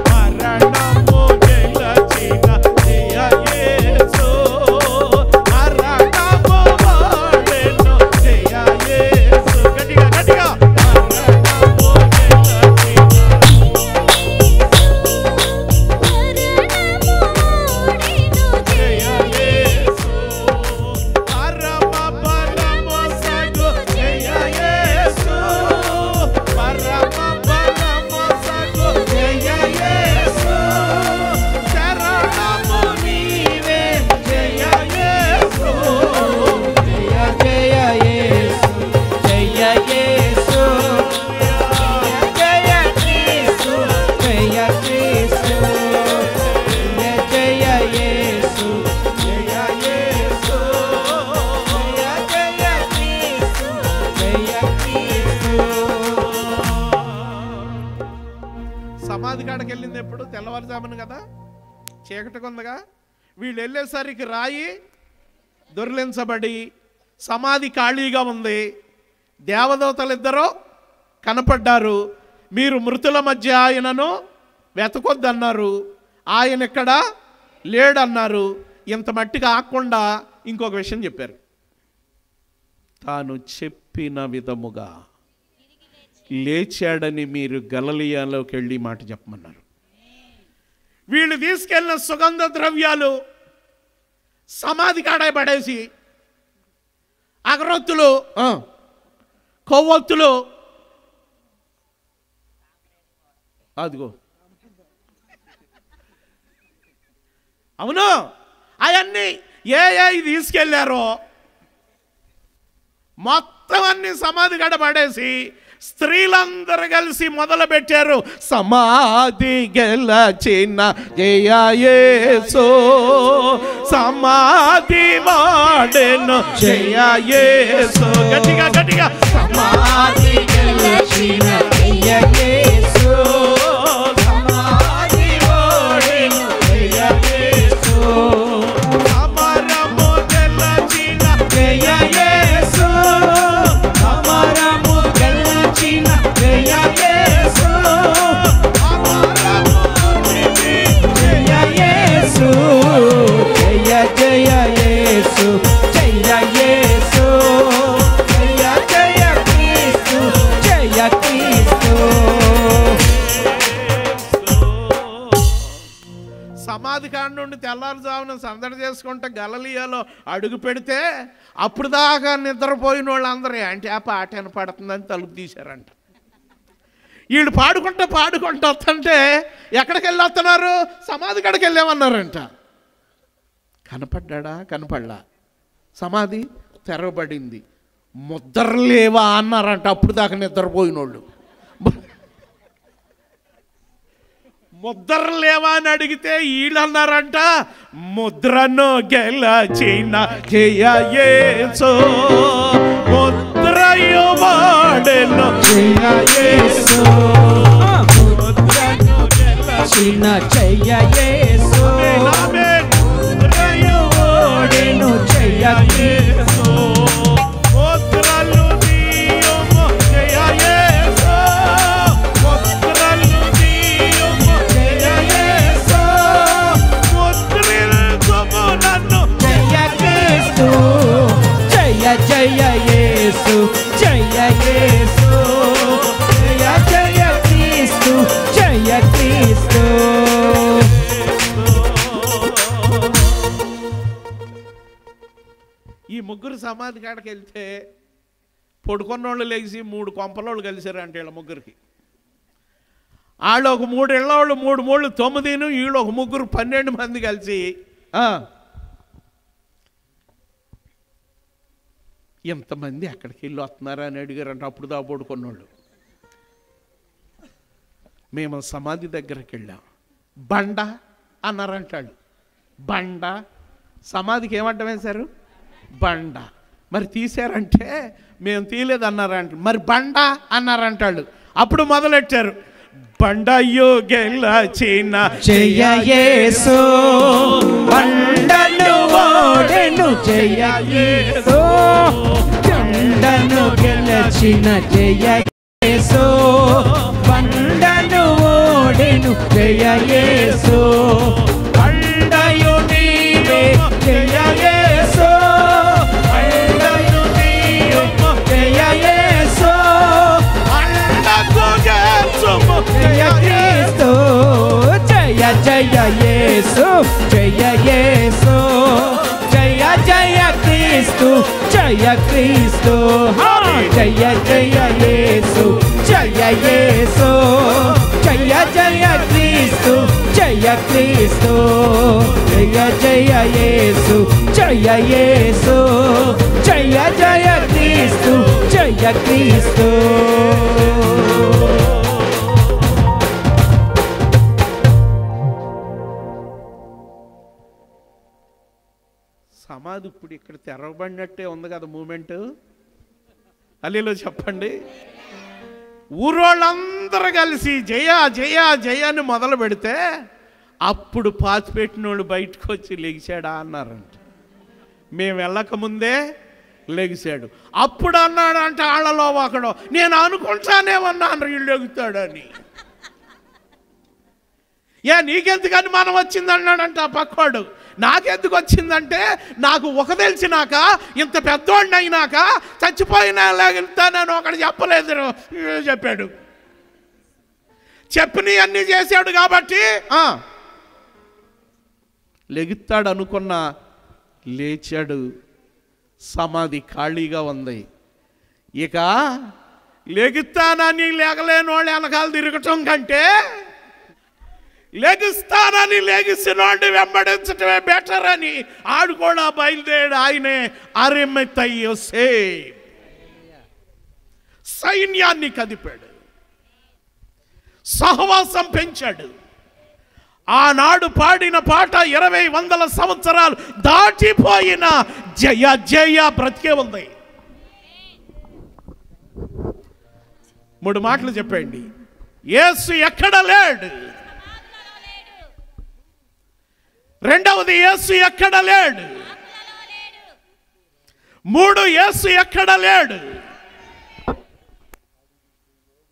మరణము గెలచిన జయ యేసు. మరణము వాడెను జయ యేసు. గట్టిగా గట్టిగా. మరణము జయ యేసు. పరమ బలము సగు జయ యేసు. పరమ బలము సగు జయ యేసు. శరణము నీవే జయ యేసు. జయ జయ యేసు. జయ యేసు. జయ క్రీస్తు. జయ క్రీస్తు. జయ జయ యేసు. జయ యేసు. జయ జయ క్రీస్తు. జయ క్రీస్తు. సమాధి కాడకి వెళ్ళింది ఎప్పుడు? తెల్లవారుజామున కదా, చీకటిగా ఉందిగా. వీళ్ళు వెళ్ళేసరికి రాయి దొర్లించబడి సమాధి ఖాళీగా ఉంది. దేవదూతలు ఇద్దరు కనపడ్డారు. మీరు మృతుల మధ్య ఆయనను వెతకొద్దన్నారు, ఆయన ఇక్కడ లేడన్నారు. ఇంత మట్టిగా ఆకుండా ఇంకొక విషయం చెప్పారు. తాను చెప్పిన విధముగా లేచాడని మీరు గలిలయలోకి వెళ్ళి మాట చెప్పమన్నారు. వీళ్ళు తీసుకెళ్ళిన సుగంధ ద్రవ్యాలు సమాధి కాడ పడేసి అగరొత్తులు, కొవ్వొత్తులు, అదిగో అవును అవన్నీ ఏ తీసుకెళ్ళారో మొత్తం అన్ని సమాధి కాడ పడేసి స్త్రీలందరూ కలిసి మొదలు పెట్టారు. సమాధి గెలచిన జయ యేసు. సమాధి వాడెను జయ యేసు. గట్టిగా గట్టిగా. సమాధి గెలచిన జయ యేసు. సమాధి సమాధి కాడ నుండి తెల్లారుజామున సందడి చేసుకుంటే గలిలయలో అడుగు పెడితే అప్పుడు దాకా నిద్రపోయిన వాళ్ళందరూ అంటే ఆ పాట వినపడుతుందని తలుపు తీశారంట. వీళ్ళు పాడుకుంటూ వస్తుంటే ఎక్కడికి వెళ్ళి వస్తున్నారు? సమాధి కాడికి వెళ్ళామన్నారంట. కనపడ్డా? సమాధి తెరవబడింది. ముద్రలేవా అన్నారంట అప్పుడు దాకా నిద్రపోయినోళ్ళు. ముద్రలేవా అని అడిగితే వీళ్ళు అన్నారంట, ముద్రను గెలచిన జయ యేసు, ముద్రయు వాడెను జయ యేసు, ముద్రను గెలచిన జయ యేసు, ముద్రయు వాడెను జయ యేసు, ముద్రలు నీయము జయ యేసు, ముద్రలు నీయము జయ యేసు, ముద్రించుము నన్ను జయ క్రీస్తు, జయ జయ యేసు, జయ యేసు, జయ జయ క్రీస్తు, జయ క్రీస్తు. ఈ ముగ్గురు సమాధి కాడికి వెళ్తే పొడుకున్నోళ్ళు లేచి 3 కొంపలోళ్ళు కలిసారంటే వీళ్ళ ముగ్గురికి. వాళ్ళు ఒక 3 ఇళ్ళవాళ్ళు 3 మూళ్ళు 9, వీళ్ళు ఒక ముగ్గురు 12 మంది కలిసి ఎంతమంది అక్కడికి వెళ్ళి వస్తున్నారా అని అడిగారంట. అప్పుడు దా పొడుకున్నోళ్ళు. మేము సమాధి దగ్గరికి వెళ్ళాం. బండ అన్నారంటాడు. బండ సమాధికి ఏమంట వేశారు? బండ. మరి తీశారంటే మేము తీయలేదన్నారంట. మరి బండ అన్నారంటాడు. అప్పుడు మొదలెట్టారు, బండయు గెలచిన జయ యేసు, బండను ఓడెను జయ యేసు, బండను గెలచిన జయ యేసు, బండను ఓడెను జయ యేసు, బండయు నీవే జయ యేసు, బండయు నీవే జయ యేసు, బండకు గెలుచుము జయ క్రీస్తు, జయ జయ యేసు, జయ యేసు, జయ జయ క్రీస్తు, జయ క్రీస్తు, జయ జయ యేసు, జయ యేసు, జయ జయ క్రీస్తు, జయ క్రీస్తు, జయ జయ యేసు, జయ యేసు, జయ జయ క్రీస్తు, జయ క్రీస్తు. సమాధి ఇప్పుడు ఇక్కడ తెరవబడినట్టే ఉంది కదా మూమెంట్. అల్లిలో చెప్పండి. ఊరోళ్ళందరూ కలిసి జయ జయ జయ అని మొదలు పెడితే అప్పుడు పాతిపెట్టిన వాళ్ళు బయటకు వచ్చి లెగిశాడా అన్నారంట. మేము వెళ్ళకముందే లెగిశాడు. అప్పుడు అన్నాడంట వాళ్ళలో ఒకడు, నేను అనుకుంటానేమన్నాను వీళ్ళు లెగుతాడని. నీకెందుకని మనం వచ్చింది అన్నాడంట ఆ పక్కోడు. నాకెందుకు వచ్చిందంటే నాకు ఒక తెలిసినాక ఇంత పెద్దోడిని అయినాక చచ్చిపోయినా లేగుతానని ఒకడు చెప్పలేదు చెప్పాడు. చెప్పినవి అన్నీ చేశాడు కాబట్టి లెగుతాడు అనుకున్నా లేచాడు. సమాధి ఖాళీగా ఉంది. ఇక లెగుతానని లేగలేని వాళ్ళు వెనకాల తిరగటం కంటే లెగుస్తానని లెగిసినోడిని వెంబడించటమే బెటర్ అని ఆడు కూడా బయలుదేరాడు. ఆయనే అరిమతై యోసేపు సైన్యాన్ని కదిపాడు, సహవాసం పెంచాడు. ఆనాడు పాడిన పాట 2000 సంవత్సరాలు దాటిపోయిన జయ జయ బ్రతికే ఉంది. 3 మాటలు చెప్పండి. యేసు ఎక్కడ లేడు. రెండవది యేసు ఎక్కడ లేడు. 3 యేసు ఎక్కడ లేడు.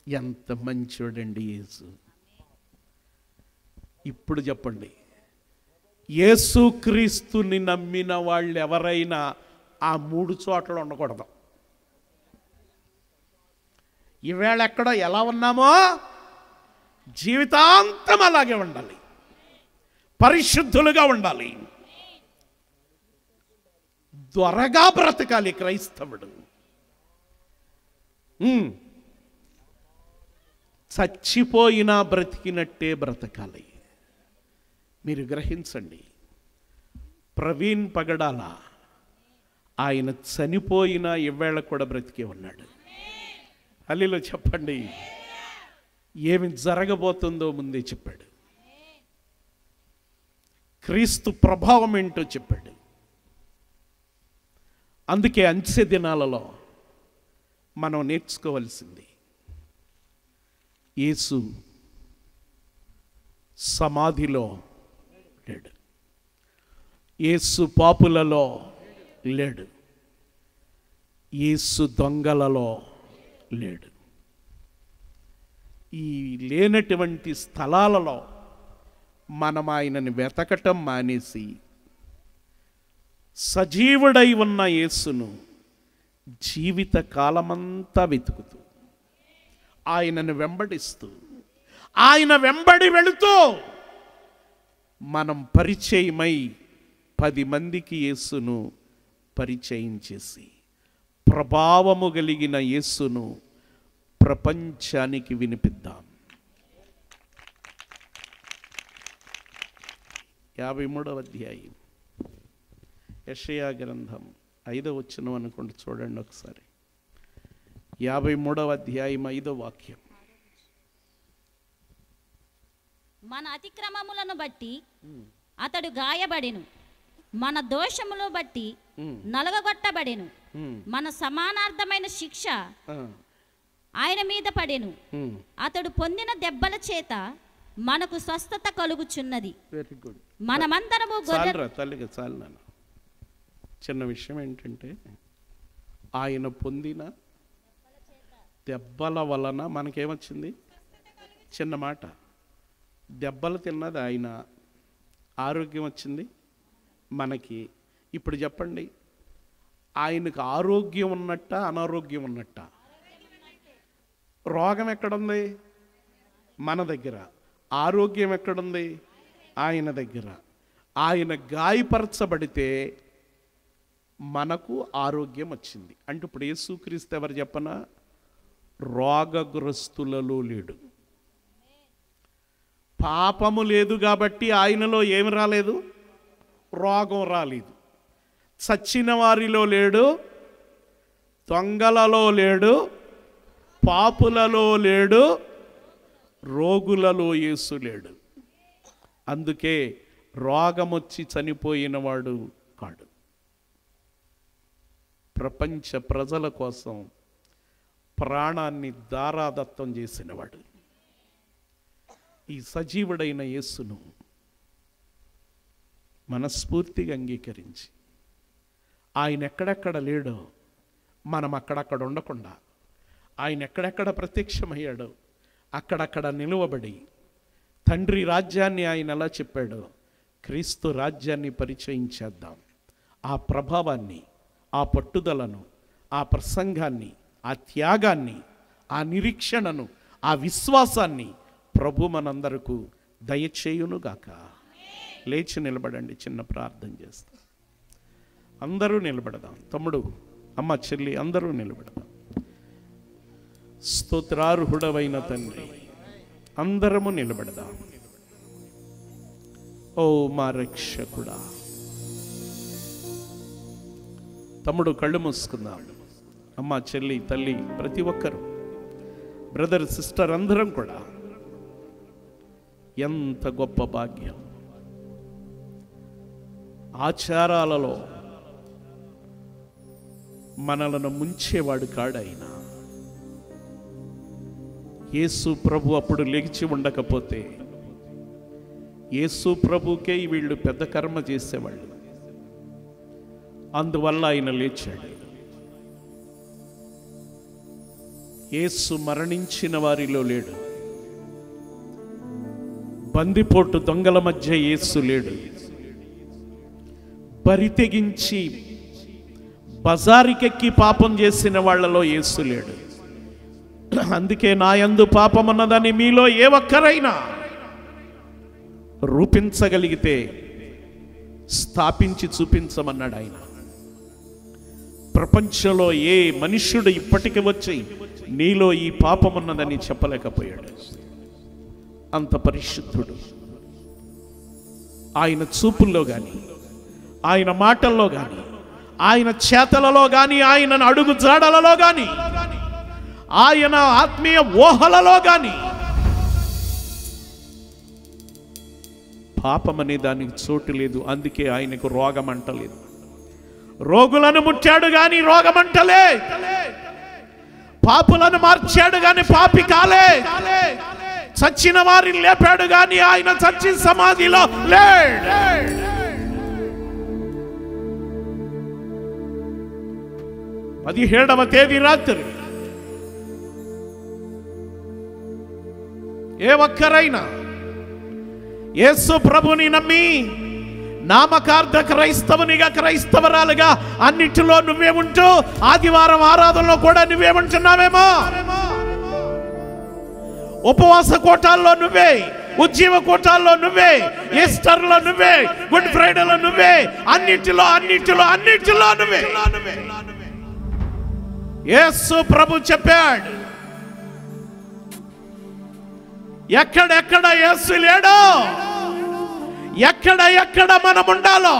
ఎంత మంచోడండి యేసు. ఇప్పుడు చెప్పండి, యేసుక్రీస్తుని నమ్మిన వాళ్ళు ఎవరైనా ఆ 3 చోట్ల ఉండకూడదు. ఈవేళ ఎక్కడో ఎలా ఉన్నామో జీవితాంతం అలాగే ఉండాలి. పరిశుద్ధులుగా ఉండాలి, త్వరగా బ్రతకాలి క్రైస్తవుడు. చచ్చిపోయినా బ్రతికినట్టే బ్రతకాలి. మీరు గ్రహించండి, ప్రవీణ్ పగడాల ఆయన చనిపోయినా ఇవ్వేళ కూడా బ్రతికే ఉన్నాడు. హల్లెలూయా చెప్పండి. ఏమి జరగబోతుందో ముందే చెప్పాడు. క్రీస్తు ప్రభావం ఏంటో చెప్పాడు. అందుకే అంచె దినాలలో మనం నేర్చుకోవలసింది, యేసు సమాధిలో లేడు, యేసు పాపులలో లేడు, యేసు దొంగలలో లేడు. ఈ లేనటువంటి స్థలాలలో మనం ఆయనని వెతకటం మానేసి సజీవుడై ఉన్న యేసును జీవిత కాలమంతా వెతుకుతూ ఆయనను వెంబడిస్తూ ఆయన వెంబడి వెళుతూ మనం పరిచయమై 10 మందికి యేసును పరిచయం చేసి ప్రభావము కలిగిన యేసును ప్రపంచానికి వినిపిద్దాం. 53వ అధ్యాయం యెషయా గ్రంథం 5వ వచనం అనుకుంటూ చూడండి ఒకసారి. 53వ అధ్యాయం 5వ వాక్యం. మన అతిక్రమములను బట్టి అతడు గాయబడెను, మన దోషములను బట్టి నలగగొట్టబడెను, మన సమానార్థమైన శిక్ష ఆయన మీద పడెను, అతడు పొందిన దెబ్బల చేత మనకు స్వస్థత కలుగుచున్నది. Very good. మనమందరము తల్లిగా చాలు నాన్న. చిన్న విషయం ఏంటంటే, ఆయన పొందిన దెబ్బల వలన మనకేమొచ్చింది? చిన్న మాట, దెబ్బలు తిన్నది ఆయన, ఆరోగ్యం వచ్చింది మనకి. ఇప్పుడు చెప్పండి, ఆయనకు ఆరోగ్యం ఉన్నట్ట అనారోగ్యం ఉన్నట్ట? రోగం ఎక్కడుంది? మన దగ్గర. ఆరోగ్యం ఎక్కడుంది? ఆయన దగ్గర. ఆయన గాయపరచబడితే మనకు ఆరోగ్యం వచ్చింది. అంటే ఇప్పుడు యేసుక్రీస్తు ఎవరు చెప్పనా? రోగగ్రస్తులలో లేడు. పాపము లేదు కాబట్టి ఆయనలో ఏమి రాలేదు? రోగం రాలేదు. చచ్చిన వారిలో లేడు, దొంగలలో లేడు, పాపులలో లేడు, రోగులలో యేసు లేడు. అందుకే రోగమొచ్చి చనిపోయినవాడు కాడు. ప్రపంచ ప్రజల కోసం ప్రాణాన్ని దారాదత్తం చేసినవాడు. ఈ సజీవుడైన యేసును మనస్ఫూర్తిగా అంగీకరించి ఆయన ఎక్కడెక్కడ లేడో మనం అక్కడక్కడ ఉండకుండా, ఆయన ఎక్కడెక్కడ ప్రత్యక్షమయ్యాడో అక్కడక్కడ నిలువబడి తండ్రి రాజ్యాన్ని ఆయన ఎలా చెప్పాడో క్రీస్తు రాజ్యాన్ని పరిచయం చేద్దాం. ఆ ప్రభావాన్ని, ఆ పట్టుదలను, ఆ ప్రసంగాన్ని, ఆ త్యాగాన్ని, ఆ నిరీక్షణను, ఆ విశ్వాసాన్ని ప్రభు మనందరకు దయచేయునుగాక. లేచి నిలబడండి, చిన్న ప్రార్థన చేస్తాం. అందరూ నిలబడదాం. తమ్ముడు, అమ్మ, చెల్లి అందరూ నిలబడదాం. స్తోత్రార్హుడవైన తండ్రి, అందరము నిలబడదాం. ఓ మా రక్షకుడా. తమ్ముడు కళ్ళు మూసుకుందాం. అమ్మ, చెల్లి, తల్లి, ప్రతి ఒక్కరు, బ్రదర్, సిస్టర్ అందరం కూడా ఎంత గొప్ప భాగ్యం. ఆచారాలలో మనలను ముంచేవాడు కాడాయన. యేసు ప్రభు అప్పుడు లెగిచి ఉండకపోతే యేసు ప్రభుకే వీళ్ళు పెద్ద కర్మ చేసేవాళ్ళు. అందువల్ల ఆయన లేచాడు. యేసు మరణించిన వారిలో లేడు. బందిపోటు దొంగల మధ్య యేసు లేడు. బరి తెగించి బజారికెక్కి పాపం చేసిన వాళ్ళలో యేసు లేడు. అందుకే నా యందు పాపమన్నదని మీలో ఏ ఒక్కరైనా రూపించగలిగితే స్థాపించి చూపించమన్నాడు ఆయన. ప్రపంచంలో ఏ మనుష్యుడు ఇప్పటికి వచ్చి నీలో ఈ పాపం ఉన్నదని చెప్పలేకపోయాడు. అంత పరిశుద్ధుడు. ఆయన చూపుల్లో కానీ, ఆయన మాటల్లో కానీ, ఆయన చేతలలో కానీ, ఆయన అడుగు జాడలలో కానీ, ఆయన ఆత్మీయ ఊహలలో కానీ పాపం అనే దానికి చోటు లేదు. అందుకే ఆయనకు రోగం అంటలేదు. రోగులను ముట్టాడు కానీ రోగం అంటలే. పాపులను మార్చాడు కానీ పాపి కాలే. చచ్చిన వారిని లేపాడు కానీ ఆయన చచ్చి సమాధిలో లేడు. 17వ తేదీ రాత్రి ఏ ఒక్కరైనా యేసు ప్రభుని నమ్మి నామకార్థ క్రైస్తవునిగా, క్రైస్తవరాలుగా అన్నిటిలో నువ్వే ఉంటూ ఆదివారం ఆరాధనలో కూడా నువ్వే ఉంటున్నావేమో. ఉపవాస కోటాల్లో నువ్వే, ఉజ్జీవ కోటాల్లో నువ్వే, ఈస్టర్లో నువ్వే, గుడ్ ఫ్రైడేలో నువ్వే, అన్నిటిలో నువ్వే. యేసు ప్రభు చెప్పాడు, ఎక్కడెక్కడ యేసు లేడో, ఎక్కడ మనం ఉండాలో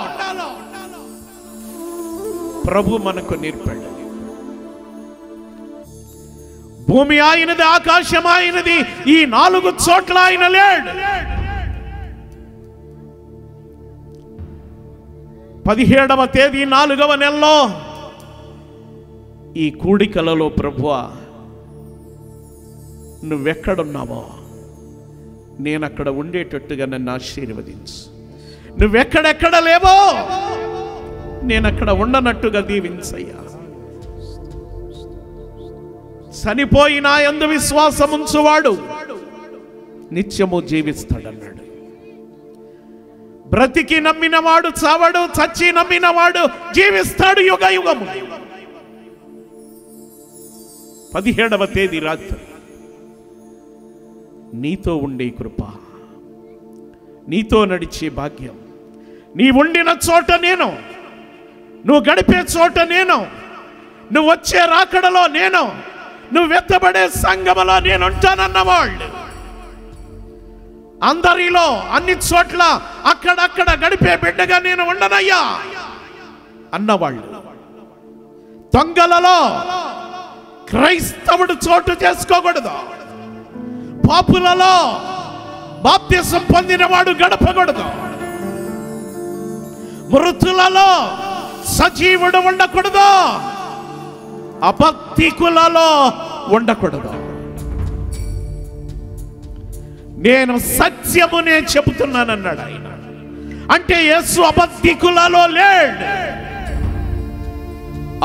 ప్రభు మనకు నేర్పాడు. భూమి ఆయనది, ఆకాశం ఆయనది, ఈ 4 చోట్ల ఆయన లేడు. 17వ తేదీ 4వ నెలలో ఈ కూడికలలో ప్రభువా నువ్వెక్కడున్నావో నేనక్కడ ఉండేటట్టుగా నన్ను ఆశీర్వదించు. నువ్వెక్కడెక్కడ లేవో నేనక్కడ ఉండనట్టుగా దీవించయ్యా. చనిపోయినా యందు విశ్వాసం ఉంచువాడు నిత్యము జీవిస్తాడన్నాడు. బ్రతికి నమ్మినవాడు చావడు, చచ్చి నమ్మినవాడు జీవిస్తాడు యుగ యుగము. 17వ తేదీ రాత్రి నీతో ఉండే కృప, నీతో నడిచే భాగ్యం, నీ ఉండిన చోట నేను, నువ్వు గడిపే చోట నేను, నువ్వు వచ్చే రాకడలో నేను, నువ్వు వెత్తబడే సంఘములో నేను ఉంటానన్నవాళ్ళు, అందరిలో అన్ని చోట్ల అక్కడక్కడ గడిపే బిడ్డగా నేను ఉండనయ్యా అన్నవాళ్ళు, దొంగలలో క్రైస్తవుడు చోటు చేసుకోకూడదు, పాపులలో బాప్తిసం పొందినవాడు గడపకూడదు, మృతులలో సజీవుడు ఉండకూడదు, అబద్ధికులలో ఉండకూడదు. నేను సత్యమునే చెబుతున్నానన్నాడు ఆయన. అంటే యేసు అబద్ధికులలో లేడు,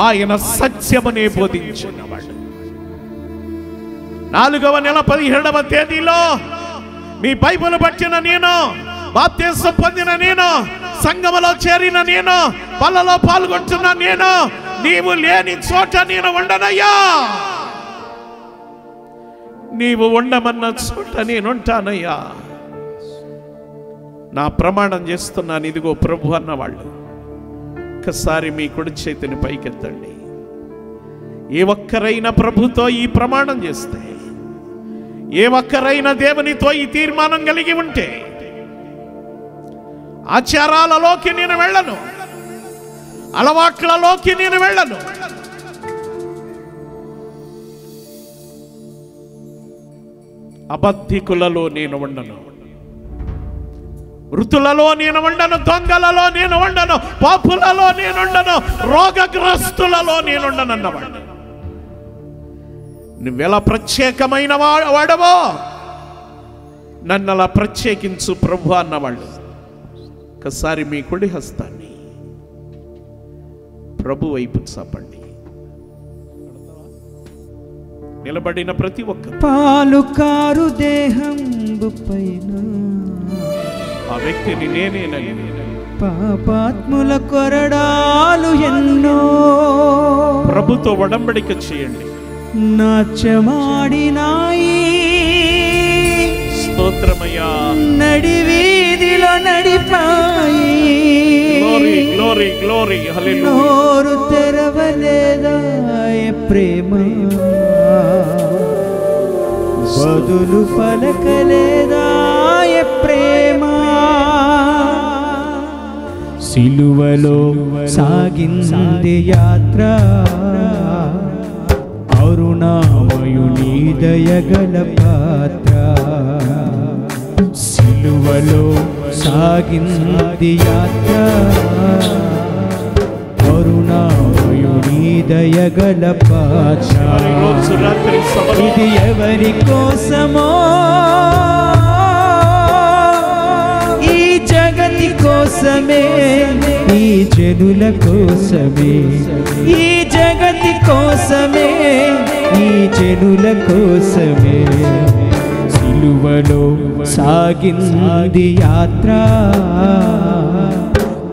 ఆయన సత్యమునే బోధించినవాడు. 4వ నెల 17వ తేదీలో మీ బైబిల్ పట్టిన నేను, బాప్తిసం పొందిన నేను, సంఘములో చేరిన నేను, బలలో పాల్గొంటున్న నేను, నీవు లేని చోట నేను ఉండనయ్యా. నీవు ఉండమన్న చోట నేనుంటానయ్యా. నా ప్రమాణం చేస్తున్నాను, ఇదిగో ప్రభు అన్నవాళ్ళు ఒక్కసారి మీ కుడి చేతిని పైకెత్తండి. ఏ ఒక్కరైనా ప్రభుతో ఈ ప్రమాణం చేస్తే, ఏ ఒక్కరైనా దేవునితో ఈ తీర్మానం కలిగి ఉంటే, ఆచారాలలోకి నేను వెళ్ళను, అలవాట్లలోకి నేను వెళ్ళను, అబద్ధికులలో నేను ఉండను, మృతులలో నేను ఉండను, దొంగలలో నేను ఉండను, పాపులలో నేనుండను, రోగగ్రస్తులలో నేనుండను అన్నవాడు. నువ్వెలా ప్రత్యేకమైన వాడవో నన్ను అలా ప్రత్యేకించు ప్రభు అన్నవాళ్ళు. ఒకసారి మీ కుడి హస్తాన్ని ప్రభు వైపు చాపండి. నిలబడిన ప్రతి ఒక్క పాలుకారు దేహం పైన ఆ వ్యక్తిని నేనేనని, పాపాత్ముల కొరడాలు ఎన్నో ప్రభుతో ఒడంబడిక చేయండి. నాచమాడినాయి స్తోత్రమయ్యా. నడివీధిలో వీధిలో నడిపాయి. గ్లోరీ గ్లోరీ హల్లెలూయా. నోరు తెరవలేదా ప్రేమ, బదులు పలకలేదా ప్రేమ. సిలువలో సాగింది యాత్ర, అరుణామయుని దయగల పాత్ర. సిలువలో సాగింది యాత్ర, అరుణామయుని దయగల పాత్ర. ఇది ఎవరి కోసమో, ఈ జగతి కోసమే, ఈ జనుల కోసమే, ఈ జగతి కోసమే, ఈ జనుల కోసమే. సిలువలో సాగింది యాత్ర,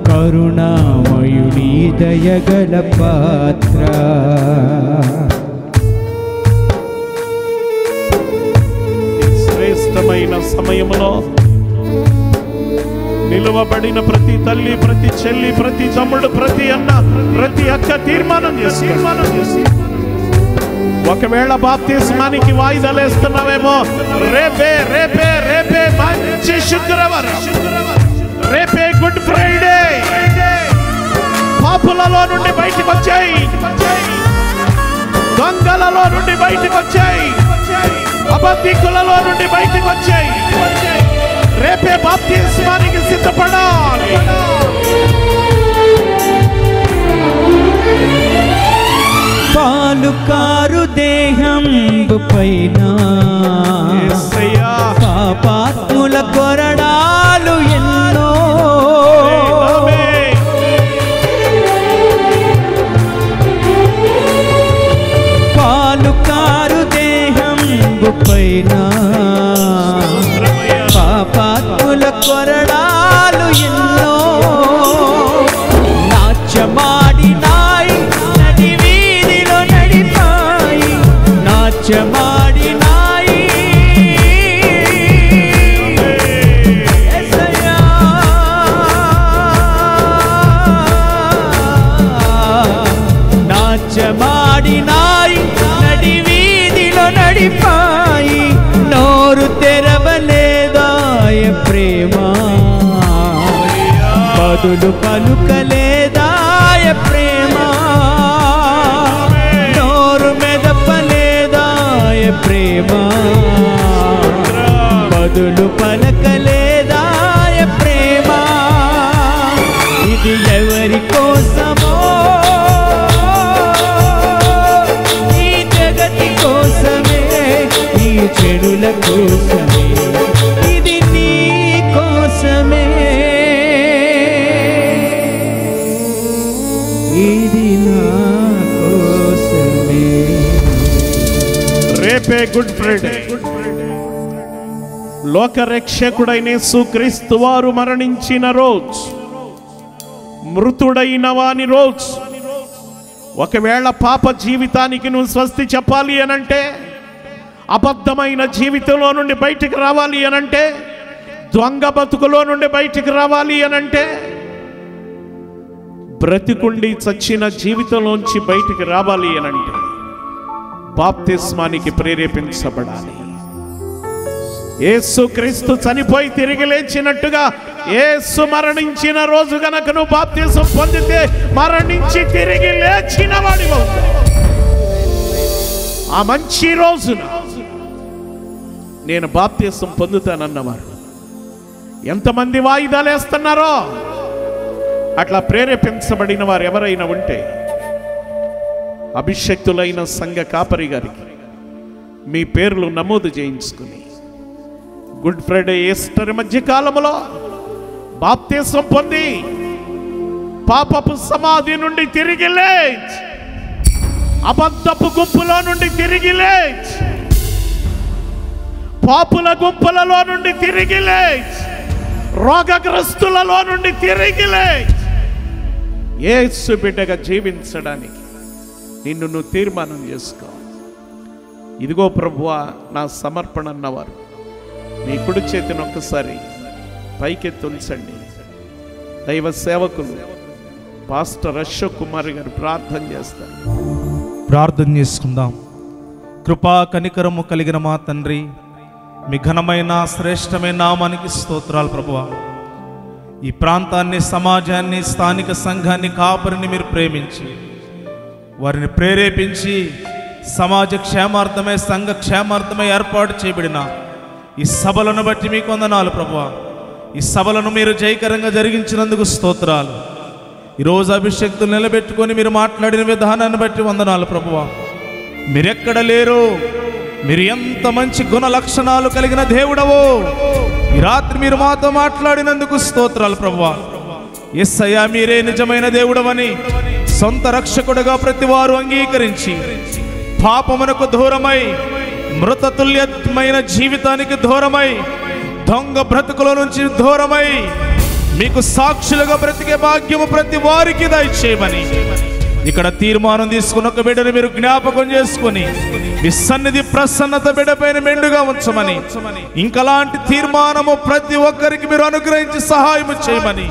కరుణామయుని దయగల పాత్ర. శ్రేష్టమైన సమయంలో నిలువబడిన ప్రతి తల్లి, ప్రతి చెల్లి, ప్రతి తమ్ముడు, ప్రతి అన్న, ప్రతి అక్క తీర్మానం చేసి, ఒకవేళ బాప్తిస్మానికి వాయిదాలు వేస్తున్నావేమో, రేపే రేపే రేపే మంచి శుక్రవారం, రేపే గుడ్ ఫ్రైడే. పాపులలో నుండి బయటకు వచ్చాయి, దొంగలలో నుండి బయటకు వచ్చాయి, అబద్ధికులలో నుండి బయటకు వచ్చాయి. రేపే బాప్తిస్మానికి సిద్ధపడాలి. పాలు కారు దేహం పైన పాపాత్ముల కొరడాలు ఎన్నో, పాలు కారు దేహం పైన పాపాత్ముల కొరడాలు ఎన్నో. నాట్యమాడినాయి నడి వీధిలో నడిపాయి, నాట్యమాడినాయి. నాట్యమాడినాయి నడి వీధిలో నడిపాయి, నోరు తెరవలేదాయ ప్రేమ, బదులు పలుకలేదాయ ప్రేమ. నోరు మెదపలేదాయ ప్రేమ, బదులు పలకలేదాయ ప్రేమ. ఇది ఎవరి కోసమో, ఈ జగతి కోసమే, ఈ చెడుల కోసమే, ఇది నీ కోసమే, ఇది నా కోసమే. రేపే గుడ్ ఫ్రైడే. లోకరక్షకుడైన యేసుక్రీస్తు వారు మరణించిన రోజు, మృతుడైన వాని రోజు. ఒకవేళ పాప జీవితానికి నువ్వు స్వస్తి చెప్పాలి అనంటే, అబద్ధమైన జీవితంలో నుండి బయటికి రావాలి అనంటే, దొంగ బతుకులో నుండి బయటికి రావాలి అనంటే, బ్రతికుండి చచ్చిన జీవితంలోంచి బయటికి రావాలి అనంటే బాప్తిస్మానికి ప్రేరేపించబడాలి. యేసుక్రీస్తు చనిపోయి తిరిగి లేచినట్టుగా యేసు మరణించిన రోజు గనక నువ్వు బాప్తిసం పొందితే మరణించి తిరిగి లేచిన వాడివి. ఆ మంచి రోజున నేను బాప్తిసం పొందుతానన్నవారు ఎంతమంది వాయిదాలు వేస్తున్నారో, అట్లా ప్రేరేపించబడిన వారు ఎవరైనా ఉంటే అభిషక్తులైన సంఘ కాపరి గారికి మీ పేర్లు నమోదు చేయించుకుని గుడ్ ఫ్రైడే ఈస్టర్ మధ్య కాలంలో బాప్తిసం పొంది పాపపు సమాధి నుండి తిరిగి లేచి, అబద్ధపు గుంపులో నుండి తిరిగి లేచి, పాపుల గుంపులలో నుండి తిరిగి లేచి, రోగగ్రస్తులలో నుండి తిరిగి లేచి యేసు బిడ్డగా జీవించడానికి నిన్ను నువ్వు తీర్మానం చేసుకో. ఇదిగో ప్రభువా నా సమర్పణ అన్నవారు మీ కుడి చేతిని ఒక్కసారి పైకెత్తి ఉంచండి. దైవ సేవకులు పాస్టర్ అశోక్ కుమార్ గారు ప్రార్థన చేస్తారు. ప్రార్థన చేసుకుందాం. కృపా కనికరము కలిగిన మా తండ్రి, మీ ఘనమైన శ్రేష్టమైన నామానికి స్తోత్రాలు ప్రభువా. ఈ ప్రాంతాన్ని, సమాజాన్ని, స్థానిక సంఘాన్ని, కాపరిని మీరు ప్రేమించి వారిని ప్రేరేపించి సమాజ క్షేమార్థమై, సంఘ క్షేమార్థమై ఏర్పాటు చేయబడిన ఈ సభలను బట్టి మీకు వందనాలు ప్రభువా. ఈ సభలను మీరు జయకరంగా జరిగించినందుకు స్తోత్రాలు. ఈరోజు అభిషేక్తులు నిలబెట్టుకొని మీరు మాట్లాడిన విధానాన్ని బట్టి వందనాలు ప్రభువా. మీరెక్కడ లేరు, మీరు ఎంత మంచి గుణ లక్షణాలు కలిగిన దేవుడవో ఈ రాత్రి మీరు మాతో మాట్లాడినందుకు స్తోత్రాలు ప్రభువా. యేసయ్యా, మీరే నిజమైన దేవుడవని సొంత రక్షకుడుగా ప్రతి వారు అంగీకరించి పాపమునకు దూరమై, మృతతుల్యమైన జీవితానికి దూరమై, దొంగ బ్రతుకుల నుంచి దూరమై మీకు సాక్షులుగా బ్రతికే భాగ్యము ప్రతి వారికి దయచేయమని ఇక్కడ తీర్మానం తీసుకున్న ఒక బిడ్డను మీరు జ్ఞాపకం చేసుకుని మీ సన్నిధి ప్రసన్నత బిడ్డపైన మెండుగా ఉంచమని, ఇంకలాంటి తీర్మానము ప్రతి ఒక్కరికి మీరు అనుగ్రహించి సహాయం చేయమని,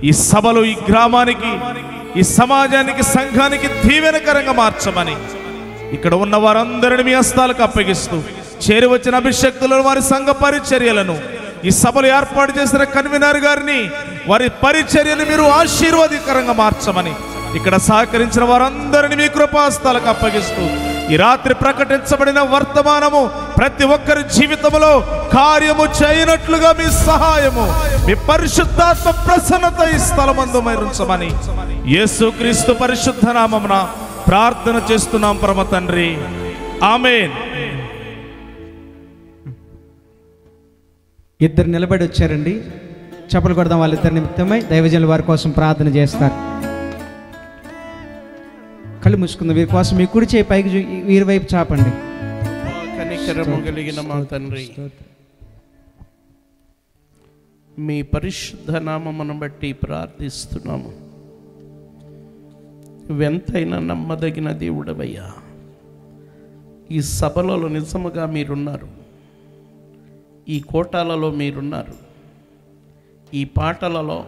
ఈ సభలు ఈ గ్రామానికి, ఈ సమాజానికి, సంఘానికి దీవెనకరంగా మార్చమని ఇక్కడ ఉన్న వారందరిని మీ హస్తాలకు అప్పగిస్తూ చేరి వచ్చిన అభిషేక్తులను, వారి సంఘ పరిచర్యలను, ఈ సభలు ఏర్పాటు చేసిన కన్వీనర్ గారిని, వారి పరిచర్యను మీరు ఆశీర్వాదకరంగా మార్చమని ఇక్కడ సహకరించిన వారందరిని మీ కృపాస్తాలకు అప్పగిస్తూ ఈ రాత్రి ప్రకటించబడిన వర్తమానము ప్రతి ఒక్కరి జీవితంలో కార్యము చేయనట్లుగా మీ సహాయము, మీ పరిశుద్ధాత్మ ప్రసన్నత ఈ స్థలమందు మైరుంచమని యేసుక్రీస్తు పరిశుద్ధ నామమున ప్రార్థన చేస్తున్నాం పరమ తండ్రి. ఆమేన్. ఇద్దరు నిలబడి వచ్చారండి, చప్పలు కొడదాం. వాళ్ళిద్దరి నిమిత్తమై దైవజనులు వారి కోసం ప్రార్థన చేస్తారు. కళ్ళు మూసుకుందాం. వీరి కోసం మీ కుడి చేయి పైకి వీరి వైపు చాపండి. కనికరము కలిగిన మా తండ్రి, మీ పరిశుద్ధ నామమును బట్టి ప్రార్థిస్తున్నాము. వెంతైనా నమ్మదగిన దేవుడవయ్యా, ఈ సభలలో నిజముగా మీరున్నారు, ఈ కోటాలలో మీరున్నారు, ఈ పాటలలో,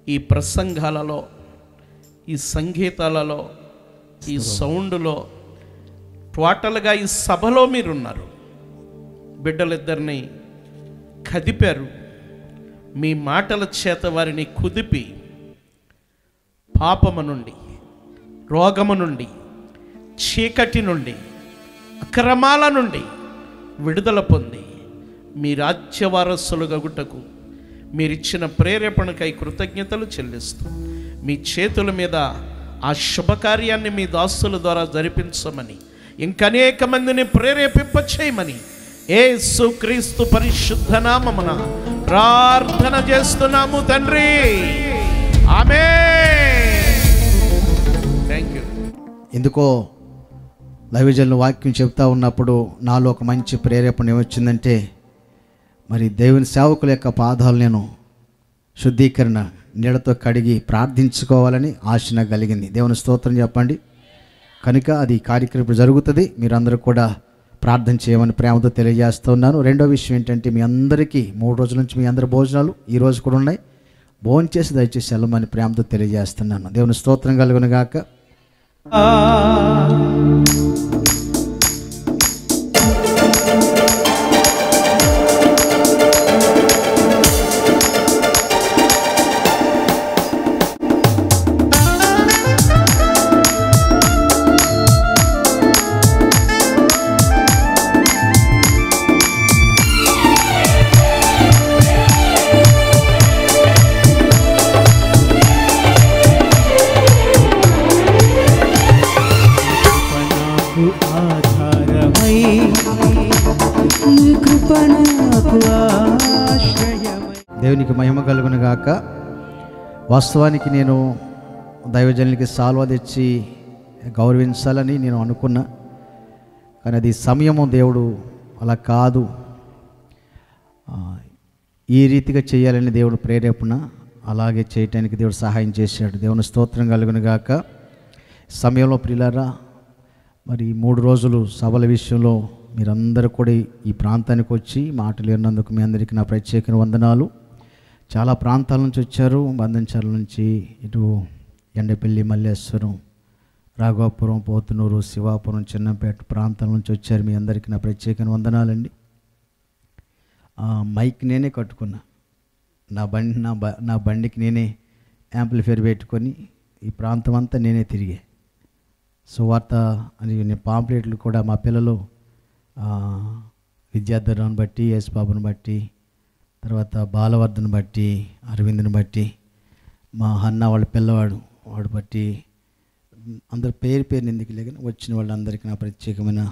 ఈ ప్రసంగాలలో, ఈ సంగీతాలలో, ఈ సౌండ్లో, టోటల్గా ఈ సభలో మీరున్నారు. బిడ్డలిద్దరిని కదిపారు, మీ మాటల చేత వారిని కుదిపి పాపము నుండి, రోగము నుండి, చీకటి నుండి, అక్రమాల నుండి విడుదల పొంది మీ రాజ్య వారసులుగగుటకు మీరిచ్చిన ప్రేరేపణకై కృతజ్ఞతలు చెల్లిస్తూ మీ చేతుల మీద ఆ శుభకార్యాన్ని మీ దాసుల ద్వారా జరిపించమని, ఇంకనేక మందిని ప్రేరేపింపచేయమని యేసుక్రీస్తు పరిశుద్ధ నామమున ప్రార్థన చేస్తున్నాము తండ్రి. ఆమేన్. Thank you. ఎందుకో దైవజనులు వాక్యం చెప్తా ఉన్నప్పుడు నాలో ఒక మంచి ప్రేరేపణ ఏమొచ్చిందంటే, మరి దేవుని సేవకుల యొక్క పాదాలు నేను శుద్ధీకరణ నీళ్ళతో కడిగి ప్రార్థించుకోవాలని ఆశ నాకు కలిగింది. దేవుని స్తోత్రం చెప్పండి. కనుక అది కార్యక్రమం జరుగుతుంది. మీరందరూ కూడా ప్రార్థన చేయమని ప్రేమతో తెలియజేస్తున్నాను. రెండో విషయం ఏంటంటే, మీ అందరికీ 3 రోజుల నుంచి మీ అందరి భోజనాలు ఈరోజు కూడా ఉన్నాయి. భోజనం చేసి దయచేసి వెళ్ళమని ప్రేమతో తెలియజేస్తున్నాను. దేవుని స్తోత్రం కలుగును గాక. దేవునికి మహిమ కలుగును గాక. వాస్తవానికి నేను దైవజనులకి సాల్వా తెచ్చి గౌరవించాలని నేను అనుకున్నా, కానీ అది సమయము దేవుడు అలా కాదు, ఈ రీతిగా చేయాలని దేవుడు ప్రేరేపణ, అలాగే చేయటానికి దేవుడు సహాయం చేశాడు. దేవుని స్తోత్రం కలుగును గాక. సమయంలో ప్రియులారా, మరి 3 రోజులు సభల విషయంలో మీరందరూ కూడా ఈ ప్రాంతానికి వచ్చి మాటలు విన్నందుకు మీ అందరికీ నా ప్రత్యేక వందనాలు. చాలా ప్రాంతాల నుంచి వచ్చారు. బంధంచర్ల నుంచి, ఇటు ఎండపల్లి, మల్లేశ్వరం, రాఘవాపురం, పోతునూరు, శివాపురం, చిన్నపేట ప్రాంతాల నుంచి వచ్చారు. మీ అందరికీ నా ప్రత్యేక వందనాలండి. మైక్ నేనే కట్టుకున్నా. నా బండికి నేనే యాంప్లిఫైర్ పెట్టుకొని ఈ ప్రాంతం అంతా నేనే తిరిగే. సువార్త అని పాంప్లెట్లు కూడా మా పిల్లలు విద్యాధరాన్ని బట్టి, యేసుబాబుని బట్టి, తర్వాత బాలవర్ధన్ బట్టి, అరవింద్ని బట్టి, మా అన్న వాళ్ళ పిల్లవాడు వాడు బట్టి, అందరు పేరు ఎందుకు లేదని వచ్చిన వాళ్ళందరికీ నా ప్రత్యేకమైన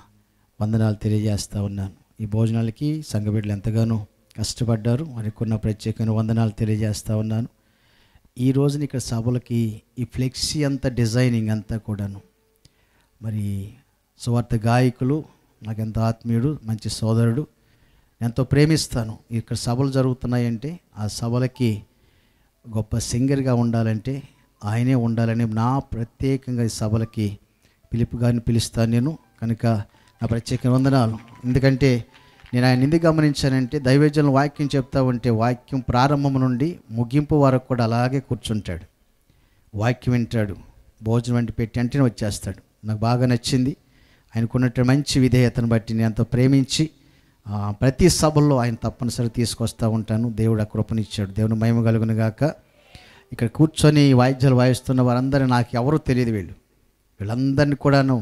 వందనాలు తెలియజేస్తూ ఉన్నాను. ఈ భోజనాలకి సంఘ బిడ్డలు ఎంతగానో కష్టపడ్డారు. వారికి ఉన్న ప్రత్యేకమైన వందనాలు తెలియజేస్తూ ఉన్నాను. ఈ రోజున ఇక్కడ సభలకి ఈ ఫ్లెక్సీ అంతా డిజైనింగ్ అంతా కూడాను మరి సువార్త గాయకులు, నాకెంతో ఆత్మీయుడు, మంచి సోదరుడు, ఎంతో ప్రేమిస్తాను. ఇక్కడ సభలు జరుగుతున్నాయంటే ఆ సభలకి గొప్ప సింగర్గా ఉండాలంటే ఆయనే ఉండాలని నా ప్రత్యేకంగా ఈ సభలకి పిలుపు గారిని పిలుస్తాను నేను. కనుక నా ప్రత్యేక వందనాలు. ఎందుకంటే నేను ఆయన ఎందుకు గమనించానంటే దైవజనులు వాక్యం చెప్తా ఉంటే వాక్యం ప్రారంభం నుండి ముగింపు వరకు కూడా అలాగే కూర్చుంటాడు. వాక్యం వింటాడు, భోజనం వంటి పెట్టి అంటేనే వచ్చేస్తాడు. నాకు బాగా నచ్చింది. ఆయనకున్నట్టు మంచి విధేయతను బట్టి నేను ఎంతో ప్రేమించి ప్రతి సభల్లో ఆయన తప్పనిసరి తీసుకొస్తూ ఉంటాను. దేవుడు ఆ కృపనిచ్చాడు. దేవుని మహిమ కలుగును గాక. ఇక్కడ కూర్చొని వాయిద్యాలు వాయిస్తున్న వారందరూ నాకు ఎవరూ తెలియదు. వీళ్ళందరినీ కూడాను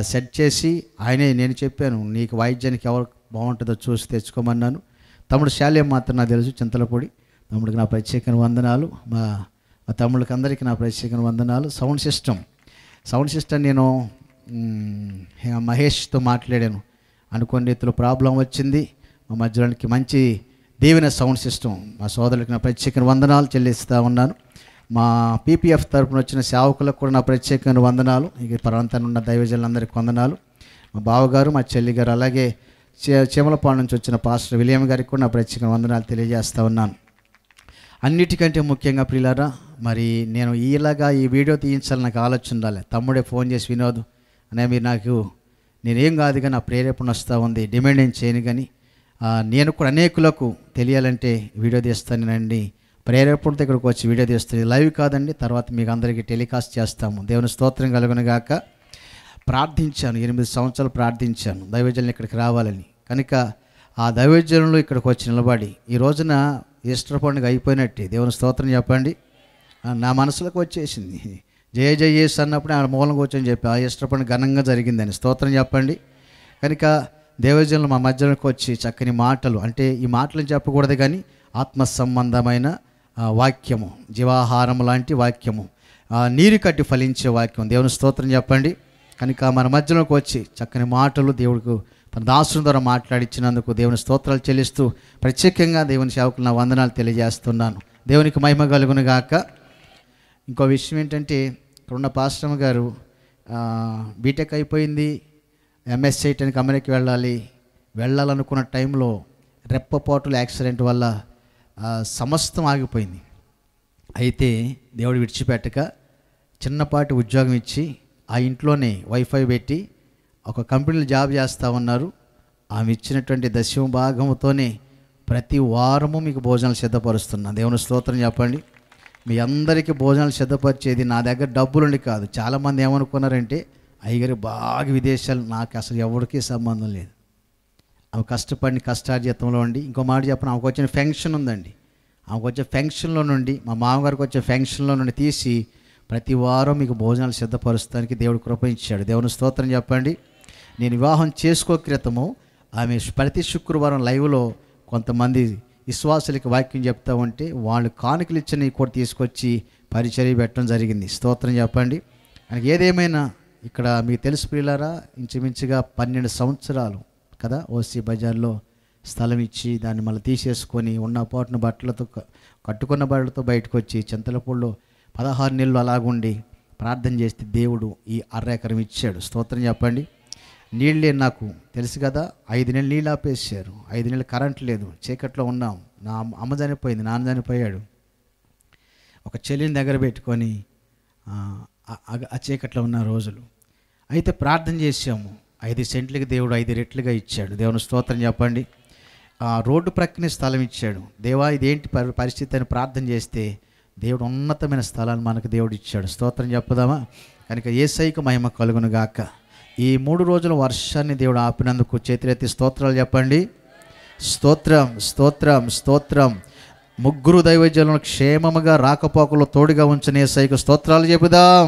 సెట్ చేసి ఆయనే, నేను చెప్పాను నీకు వాయిద్యానికి ఎవరు బాగుంటుందో చూసి తెచ్చుకోమన్నాను. తమ్ముడు శాల్యం మాత్రం నాకు తెలుసు, చింతలపూడి తమ్ముడికి నా ప్రత్యేక వందనాలు. మా తమ్ముళ్ళకి అందరికీ నా ప్రత్యేక వందనాలు. సౌండ్ సిస్టమ్ నేను మహేష్తో మాట్లాడాను. అనుకోని రీతిలో ప్రాబ్లం వచ్చింది. మా మధ్యలోనికి మంచి దీవెన సౌండ్ సిస్టమ్ మా సోదరులకి నా ప్రత్యేక వందనాలు చెల్లిస్తూ ఉన్నాను. మా పీపీఎఫ్ తరపున వచ్చిన సేవకులకు కూడా నా ప్రత్యేకమైన వందనాలు. ఇక ప్రాంతాన్ని ఉన్న దైవజనులందరికీ వందనాలు. మా బావగారు, మా చెల్లి గారు, అలాగే చీమలపాడు నుంచి వచ్చిన పాస్టర్ విలియం గారికి కూడా నా ప్రత్యేక వందనాలు తెలియజేస్తూ ఉన్నాను. అన్నిటికంటే ముఖ్యంగా ప్రియులారా, మరి నేను ఇలాగా ఈ వీడియో తీయించాలని నాకు ఆలోచన ఉండాలి. తమ్ముడే ఫోన్ చేసి, వినోద్ అనే మీరు నేనేం కాదు కానీ నా ప్రేరేపణ వస్తూ ఉంది, డిమాండ్ ఏం చేయను కానీ నేను కూడా అనేకులకు తెలియాలంటే వీడియో తీస్తానండి. ప్రేరేపణతో ఇక్కడికి వచ్చి వీడియో తీస్తుంది. లైవ్ కాదండి, తర్వాత మీకు అందరికీ టెలికాస్ట్ చేస్తాము. దేవుని స్తోత్రం కలుగును గాక. ప్రార్థించాను, 8 సంవత్సరాలు ప్రార్థించాను దైవజనులు ఇక్కడికి రావాలని. కనుక ఆ దైవజనులు ఇక్కడికి వచ్చి నిలబడి ఈ రోజున ఈస్టర్ పండుగ అయిపోయినట్టే. దేవుని స్తోత్రం చెప్పండి. నా మనసులోకి వచ్చేసింది. జయ జయ యేసు అన్నప్పుడు ఆ మూలం కూర్చొని చెప్పి ఆ ఈస్టర్ పండుగ ఘనంగా జరిగిందని స్తోత్రం చెప్పండి. కనుక దైవజనులు మా మధ్యలోకి వచ్చి చక్కని మాటలు, అంటే ఈ మాటలను చెప్పకూడదు కానీ ఆత్మ సంబంధమైన వాక్యము, జీవాహారం లాంటి వాక్యము, నీరు కట్టి ఫలించే వాక్యం. దేవుని స్తోత్రం చెప్పండి. కనుక మన మధ్యలోకి వచ్చి చక్కని మాటలు దేవుడికి తన దాసుని ద్వారా మాట్లాడించినందుకు దేవుని స్తోత్రాలు చెల్లిస్తూ ప్రత్యేకంగా దేవుని సేవకులు నా వందనాలు తెలియజేస్తున్నాను. దేవునికి మహిమ కలుగును గాక. ఇంకో విషయం ఏంటంటే, ఇక్కడున్న పాస్టర్ గారు బీటెక్ అయిపోయింది, ఎంఎస్ చేయటానికి అమెరికా వెళ్ళాలనుకున్న టైంలో రెప్పపోటుల యాక్సిడెంట్ వల్ల సమస్తం ఆగిపోయింది. అయితే దేవుడు విడిచిపెట్టక చిన్నపాటి ఉద్యోగం ఇచ్చి ఆ ఇంట్లోనే వైఫై పెట్టి ఒక కంపెనీలో జాబ్ చేస్తూ ఉన్నారు. ఆమె ఇచ్చినటువంటి దశమ భాగంతోనే ప్రతి వారము మీకు భోజనాలు సిద్ధపరుస్తున్నా. దేవుని స్తోత్రం చెప్పండి. మీ అందరికీ భోజనాలు సిద్ధపరిచేది నా దగ్గర డబ్బులుండి కాదు. చాలామంది ఏమనుకున్నారంటే అయ్యగారు బాగా విదేశాలు, నాకు అసలు ఎవరికీ సంబంధం లేదు. ఆమె కష్టపడిన కష్టార్జితంలో ఉండి, ఇంకో మాట చెప్పిన ఆమెకు వచ్చిన ఫంక్షన్ ఉందండి. ఆమెకు వచ్చే ఫంక్షన్లో నుండి, మా మామగారికి వచ్చే ఫంక్షన్లో నుండి తీసి ప్రతి వారం మీకు భోజనాలు సిద్ధపరుస్తానికి దేవుడు కృప ఇచ్చాడు. దేవుని స్తోత్రం చెప్పండి. నేను వివాహం చేసుకో క్రితము ఆమె ప్రతి శుక్రవారం లైవ్లో కొంతమంది విశ్వాసులకి వాక్యం చెప్తా ఉంటే వాళ్ళు కానుకలు ఇచ్చిన కూడా తీసుకొచ్చి పరిచర్య పెట్టడం జరిగింది. స్తోత్రం చెప్పండి. ఆయనకి ఏదేమైనా ఇక్కడ మీకు తెలుసు ప్రియులారా, ఇంచుమించుగా 12 సంవత్సరాలు కదా ఓసీ బజార్లో స్థలం ఇచ్చి దాన్ని మళ్ళీ తీసేసుకొని ఉన్న పోటున బట్టలతో కట్టుకున్న బట్టలతో బయటకు వచ్చి చింతలపూడిలో 16 నెలలు అలాగుండి ప్రార్థన చేస్తే దేవుడు ఈ 1/2 ఎకరం ఇచ్చాడు. స్తోత్రం చెప్పండి. నీళ్ళే నాకు తెలుసు కదా, 5 నెలలు నీళ్ళు ఆపేసారు, 5 నెలలు కరెంట్ లేదు, చీకట్లో ఉన్నాం. నా అమ్మ చనిపోయింది, నాన్న చనిపోయాడు. ఒక చెల్లిని దగ్గర పెట్టుకొని ఆ చీకట్లో ఉన్న రోజులు. అయితే ప్రార్థన చేసాము. 5 సెంట్లకి దేవుడు 5 రెట్లుగా ఇచ్చాడు. దేవుని స్తోత్రం చెప్పండి. రోడ్డు ప్రక్కనే స్థలం ఇచ్చాడు. దేవా ఇదేంటి పరిస్థితి అని ప్రార్థన చేస్తే దేవుడు ఉన్నతమైన స్థలాన్ని మనకు దేవుడు ఇచ్చాడు. స్తోత్రం చెప్పుదామా? కనుక యేసయ్యకు మహిమ కలుగును గాక. ఈ 3 రోజుల వర్షాన్ని దేవుడు ఆపినందుకు చేతులెత్తి స్తోత్రాలు చెప్పండి. స్తోత్రం, స్తోత్రం, స్తోత్రం. 3 దైవజనులను క్షేమముగా రాకపోకలు తోడుగా ఉంచిన యేసయ్యకు స్తోత్రాలు చెబుదాం.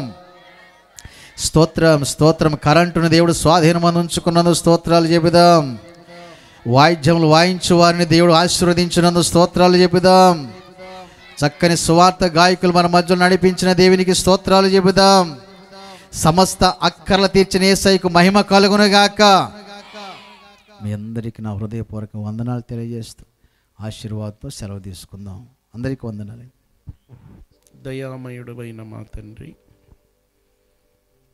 స్తోత్రం, స్తోత్రం. కరెంటును దేవుడు స్వాధీనమందు ఉంచుకున్నందుకు స్తోత్రాలు చెబుదాం. వాయిద్యములు వాయించు వారిని దేవుడు ఆశీర్వదించినందుకు స్తోత్రాలు చెబుదాం. చక్కని సువార్త గాయకులు మన మధ్యలో నడిపించిన దేవునికి స్తోత్రాలు చెబుదాం. సమస్త అక్కర్లు తీర్చిన యేసయ్యకు మహిమ కలుగునుగాక. మీ అందరికీ నా హృదయపూర్వక వందనాలు తెలియజేస్తూ ఆశీర్వాదంతో సెలవు తీసుకుందాం. అందరికీ వందనాలు. దయామయుడైన మా తండ్రి,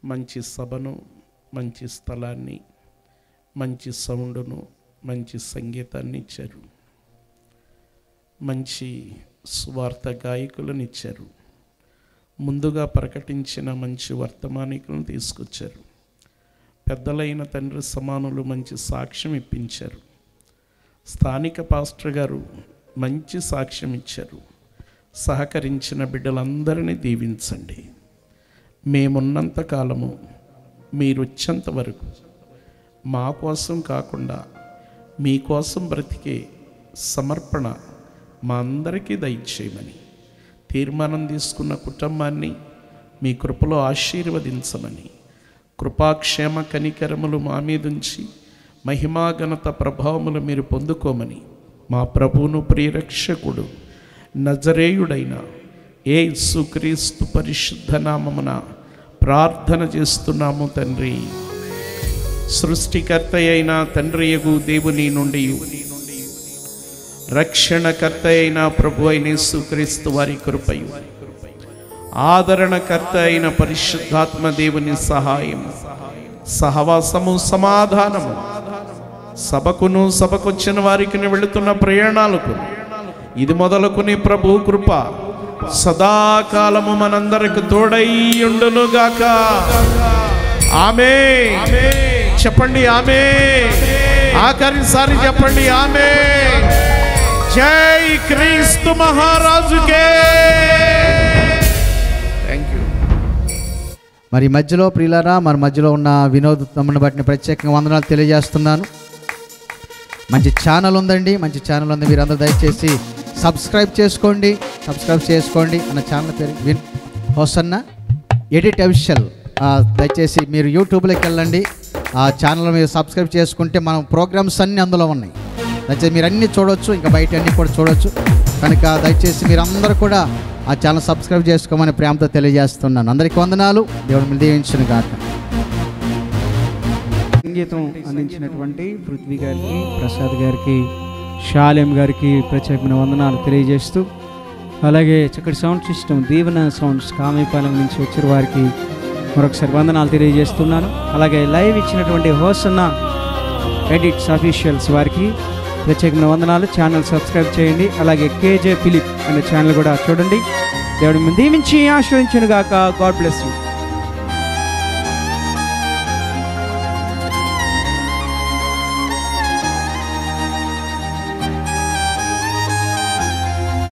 మంచి సభను, మంచి స్థలాన్ని, మంచి సౌండ్ను, మంచి సంగీతాన్ని ఇచ్చారు. మంచి స్వార్థ గాయకులను ఇచ్చారు. ముందుగా ప్రకటించిన మంచి వర్తమానికులను తీసుకొచ్చారు. పెద్దలైన తండ్రి సమానులు మంచి సాక్ష్యం ఇప్పించారు. స్థానిక పాస్టర్ గారు మంచి సాక్ష్యం ఇచ్చారు. సహకరించిన బిడ్డలందరినీ దీవించండి. మేమున్నంత కాలము, మీరు వచ్చేంత వరకు మా కోసం కాకుండా మీకోసం బ్రతికే సమర్పణ మా అందరికీ దయచేయమని, తీర్మానం తీసుకున్న కుటుంబాన్ని మీ కృపలో ఆశీర్వదించమని, కృపాక్షేమ కనికరములు మా మీదుంచి మహిమాఘనత ప్రభావములు మీరు పొందుకోమని మా ప్రభువును ప్రియరక్షకుడు నజరేయుడైన యేసుక్రీస్తు పరిశుద్ధ నామమున ప్రార్థన చేస్తున్నాము తండ్రి. సృష్టికర్త అయిన తండ్రియగు దేవుని నుండి, రక్షణకర్త అయిన ప్రభు అయిన యేసుక్రీస్తు వారి కృపయు, ఆదరణకర్త అయిన పరిశుద్ధాత్మ దేవుని సహాయం, సహవాసము, సమాధానము సభకును, సభకొచ్చిన వారికి వెళుతున్న ప్రయాణాలకు ఇది మొదలుకుని ప్రభు కృప సదాకాలము మనందరికి తోడై ఉండునుగాక. ఆమేన్. చెప్పండి ఆమేన్. ఆఖరిసారి చెప్పండి ఆమేన్. జై క్రీస్తు మహారాజుకే. Thank you. మరి మధ్యలో ప్రియులారా, మన మధ్యలో ఉన్న వినోద్ తమ్ముని బట్టి ప్రత్యేకంగా వందనాలు తెలియజేస్తున్నాను. మంచి ఛానల్ ఉందండి, మంచి ఛానల్ ఉంది. మీరందరూ దయచేసి సబ్స్క్రైబ్ చేసుకోండి. అన్న ఛానల్ పేరు హోసన్న ఎడిట్ అఫీషియల్. దయచేసి మీరు యూట్యూబ్లోకి వెళ్ళండి. ఆ ఛానల్ మీరు సబ్స్క్రైబ్ చేసుకుంటే మనం ప్రోగ్రామ్స్ అన్నీ అందులో ఉన్నాయి. దయచేసి మీరు అన్నీ చూడవచ్చు, ఇంకా బయట అన్నీ కూడా చూడవచ్చు. కనుక దయచేసి మీరందరూ కూడా ఆ ఛానల్ సబ్స్క్రైబ్ చేసుకోమని ప్రేమతో తెలియజేస్తున్నాను. అందరికీ వందనాలు. దేవుడు మీరు దీవించును గాక. సంగీతం అందించినటువంటి పృథ్వీ గారికి, ప్రసాద్ గారికి, షాలేం గారికి ప్రత్యేకమైన వందనాలు తెలియజేస్తూ, అలాగే చక్కటి సౌండ్ సిస్టమ్ దీవెన సౌండ్స్ కామేపాలెం నుంచి వచ్చిన వారికి మరొకసారి వందనాలు తెలియజేస్తున్నాను. అలాగే లైవ్ ఇచ్చినటువంటి హోసన్న ఎడిట్స్ అఫీషియల్స్ వారికి ప్రత్యేకమైన వందనాలు. ఛానల్ సబ్స్క్రైబ్ చేయండి. అలాగే కేజే ఫిలిప్ అనే ఛానల్ కూడా చూడండి. దేవుడు దీవించి ఆశ్రయించును గాక. God bless you.